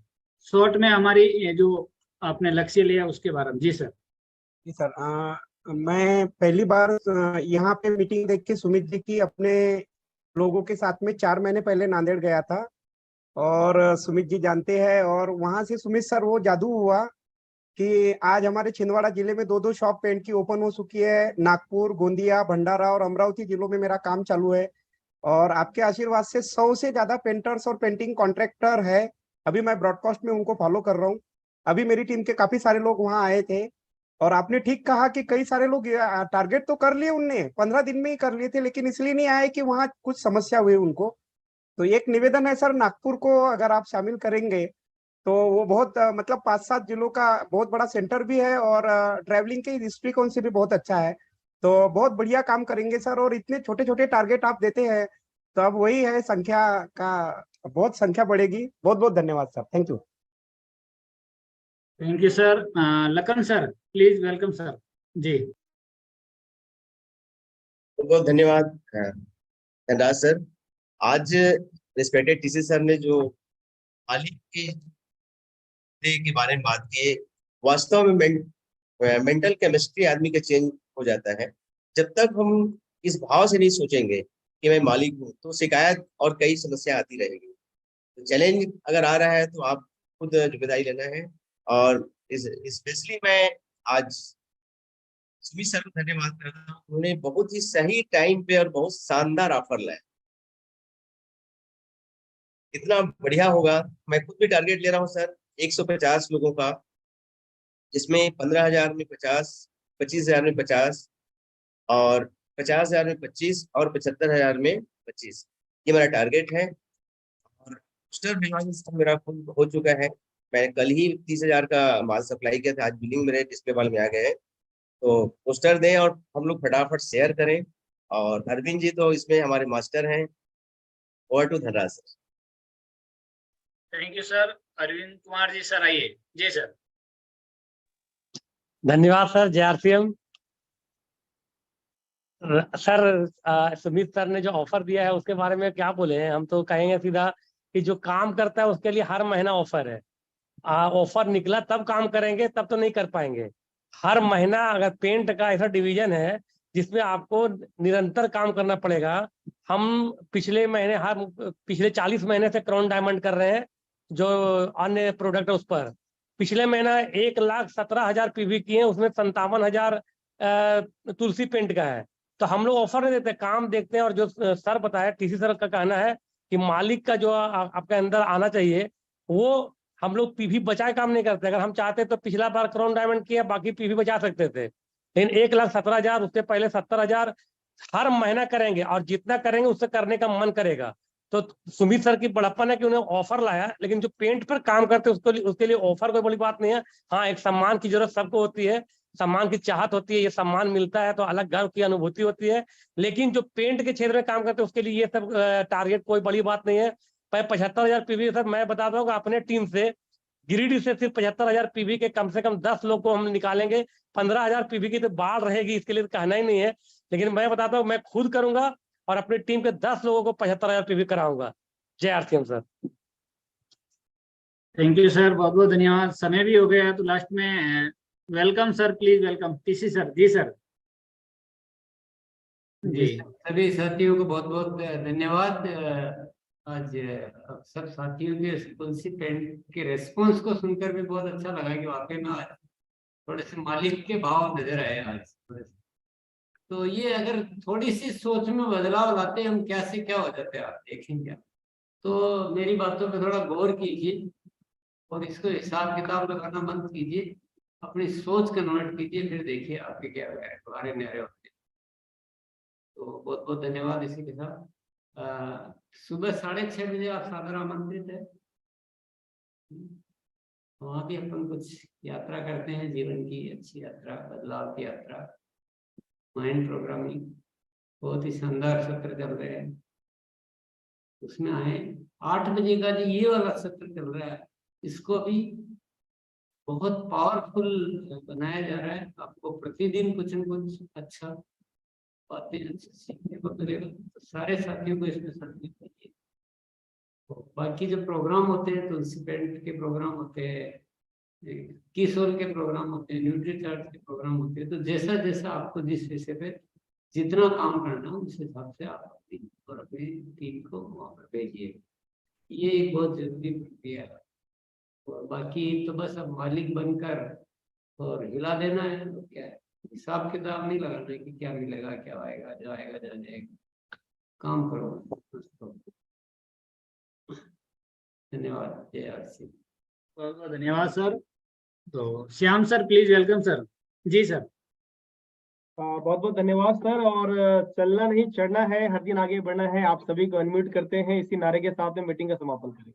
शॉर्ट में हमारी ये जो आपने लक्ष्य लिया उसके बारे में। जी सर। जी सर, मैं पहली बार यहाँ पे मीटिंग देख के सुमित जी की अपने लोगों के साथ में 4 महीने पहले नांदेड़ गया था और सुमित जी जानते हैं। और वहां से सुमित सर वो जादू हुआ कि आज हमारे छिंदवाड़ा जिले में 2-2 शॉप पेंट की ओपन हो चुकी है। नागपुर, गोंदिया, भंडारा और अमरावती जिलों में मेरा काम चालू है और आपके आशीर्वाद से 100 से ज्यादा पेंटर्स और पेंटिंग कॉन्ट्रैक्टर है। अभी मैं ब्रॉडकास्ट में उनको फॉलो कर रहा हूँ। अभी मेरी टीम के काफी सारे लोग वहाँ आए थे और आपने ठीक कहा कि कई सारे लोग टारगेट तो कर लिए, उनने 15 दिन में ही कर लिए थे, लेकिन इसलिए नहीं आए कि वहाँ कुछ समस्या हुई उनको। तो एक निवेदन है सर, नागपुर को अगर आप शामिल करेंगे तो वो बहुत मतलब 5-7 जिलों का बहुत बड़ा सेंटर भी है और ट्रैवलिंग के दृष्टिकोण से भी बहुत अच्छा है। तो बहुत बढ़िया काम करेंगे सर। और इतने छोटे छोटे टारगेट आप देते हैं तो अब वही है, संख्या का बहुत संख्या बढ़ेगी। बहुत बहुत धन्यवाद sir, thank you. Thank you sir. Lakhan sir please welcome sir. जी बहुत धन्यवाद धनराज सर। आज रिस्पेक्टेड टीसी सर ने जो मालिक के बारे में बात की है, वास्तव में मेंटल केमिस्ट्री आदमी का चेंज हो जाता है। जब तक हम इस भाव से नहीं सोचेंगे कि मैं मालिक हूँ, तो शिकायत और कई समस्या आती रहेगी। तो चैलेंज अगर आ रहा है तो आप खुद जिम्मेदारी लेना है। और स्पेशली मैं आज सुमित सर को धन्यवाद करता हूँ, उन्होंने बहुत ही सही टाइम पे और बहुत शानदार ऑफर लाया। इतना बढ़िया होगा। मैं खुद भी टारगेट ले रहा हूँ सर 150 लोगों का, जिसमें 15,000 में 50, 25,000 में 50 और 50,000 में 25 और 75,000 में 25, ये मेरा टारगेट है। और पोस्टर भिजवाना मेरा खुद हो चुका है। मैं कल ही 30,000 का माल सप्लाई किया था, आज बिलिंग मेरे डिस्प्ले वाल में आ गए हैं। तो पोस्टर दें और हम लोग फटाफट शेयर करें। और अरविंद जी तो इसमें हमारे मास्टर हैं। Over to Dhanraj sir. Thank you sir. Arvind Kumar ji sir आइए। जी सर। धन्यवाद sir JRCM sir. Sumit sir ने जो ऑफर दिया है उसके बारे में क्या बोले हैं, हम तो कहेंगे सीधा कि जो काम करता है उसके लिए हर महीना ऑफर है। ऑफर निकला तब काम करेंगे, तब तो नहीं कर पाएंगे। हर महीना अगर पेंट का ऐसा डिवीजन है जिसमें आपको निरंतर काम करना पड़ेगा। हम पिछले 40 महीने से क्राउन डायमंड कर रहे हैं, जो अन्य प्रोडक्ट है उस पर। पिछले महीना 1,17,000 पीवी किए हैं, उसमें 57,000 तुलसी पेंट का है। तो हम लोग ऑफर नहीं देते, काम देखते हैं। और जो सर बताया, टीसी सर का कहना है कि मालिक का जो आपके अंदर आना चाहिए, वो हम लोग पीवी बचाए काम नहीं करते। अगर हम चाहते तो पिछला बार क्राउन डायमंड किया, बाकी पीवी बचा सकते थे। लेकिन 1,17,000, उससे पहले 70,000 हर महीना करेंगे, और जितना करेंगे उससे करने का मन करेगा। तो सुमित सर की बड़प्पन है कि उन्हें ऑफर लाया, लेकिन जो पेंट पर काम करते हैं उसके लिए ऑफर कोई बड़ी बात नहीं है। हाँ, एक सम्मान की जरूरत सबको होती है, सम्मान की चाहत होती है। ये सम्मान मिलता है तो अलग गर्व की अनुभूति होती है। लेकिन जो पेंट के क्षेत्र में काम करते हैं उसके लिए ये सब टारगेट कोई बड़ी बात नहीं है। 75,000 पीवी सर, मैं बता दूंगा अपने टीम से, गिरिडीह से सिर्फ 75,000 पीवी के कम से कम 10 लोग को हम निकालेंगे। 15,000 पीवी की तो बाढ़ रहेगी, इसके लिए तो कहना ही नहीं है। लेकिन मैं बताता हूँ, मैं खुद करूंगा और अपनी टीम के 10 लोगों को 75,000 पीवी कराऊंगा। जय RCM sir. Thank you sir, बहुत बहुत धन्यवाद। समय भी हो गया तो लास्ट में welcome sir, please welcome TC sir. जी सर। जी सभी साथियों को बहुत बहुत धन्यवाद। आज सब साथियों के तुलसी पेंट के रेस्पॉन्स को सुनकर भी बहुत अच्छा लगा कि वाकई में आज थोड़े से मालिक के भाव नजर आए आज थोड़े से। तो ये अगर थोड़ी सी सोच में बदलाव लाते हम, क्या से क्या हो जाते हैं आप देखेंगे। तो मेरी बातों पे थोड़ा गौर कीजिए और इसको हिसाब किताब लगाना बंद कीजिए, अपनी सोच कन्वर्ट कीजिए, फिर देखिए आपके क्या तुम्हारे न्यारे होते हैं। तो बहुत बहुत धन्यवाद। इसी के साथ सुबह 6:30 बजे आप सादर आमंत्रित है। वहाँ भी अपन कुछ यात्रा करते हैं, जीवन की अच्छी यात्रा, बदलाव की यात्रा, माइंड प्रोग्रामिंग। बहुत ही शानदार सत्र चल रहे हैं, उसमें आए। 8 बजे का जो ये वाला सत्र चल रहा है, इसको भी बहुत पावरफुल बनाया जा रहा है। आपको प्रतिदिन कुछ न कुछ अच्छा बातें सीखने को मिलेगा। तो सारे साथियों को इसमें शामिल कीजिए। तो बाकी जो प्रोग्राम होते हैं, तुलसी पेंट के प्रोग्राम होते हैं, किशोर के प्रोग्राम होते हैं, न्यूट्री चार्ट के प्रोग्राम होते हैं। तो जैसा जैसा आपको जिस विषय पे जितना काम करना है उस हिसाब से आप अपनी टीम को वहाँ पर भेजिए। ये एक बहुत जरूरी प्रक्रिया है। और बाकी तो बस अब मालिक बनकर और हिला देना है। तो क्या है, हिसाब किताब नहीं लगाना है कि क्या मिलेगा, क्या आएगा, जाएगा जा जाएगा। काम करो। धन्यवाद। जय आरसी। बहुत बहुत धन्यवाद सर। तो Shyam sir please welcome sir. जी सर। बहुत बहुत धन्यवाद सर। और चलना नहीं चढ़ना है, हर दिन आगे बढ़ना है। आप सभी को अनम्यूट करते हैं, इसी नारे के साथ में मीटिंग का समापन करें।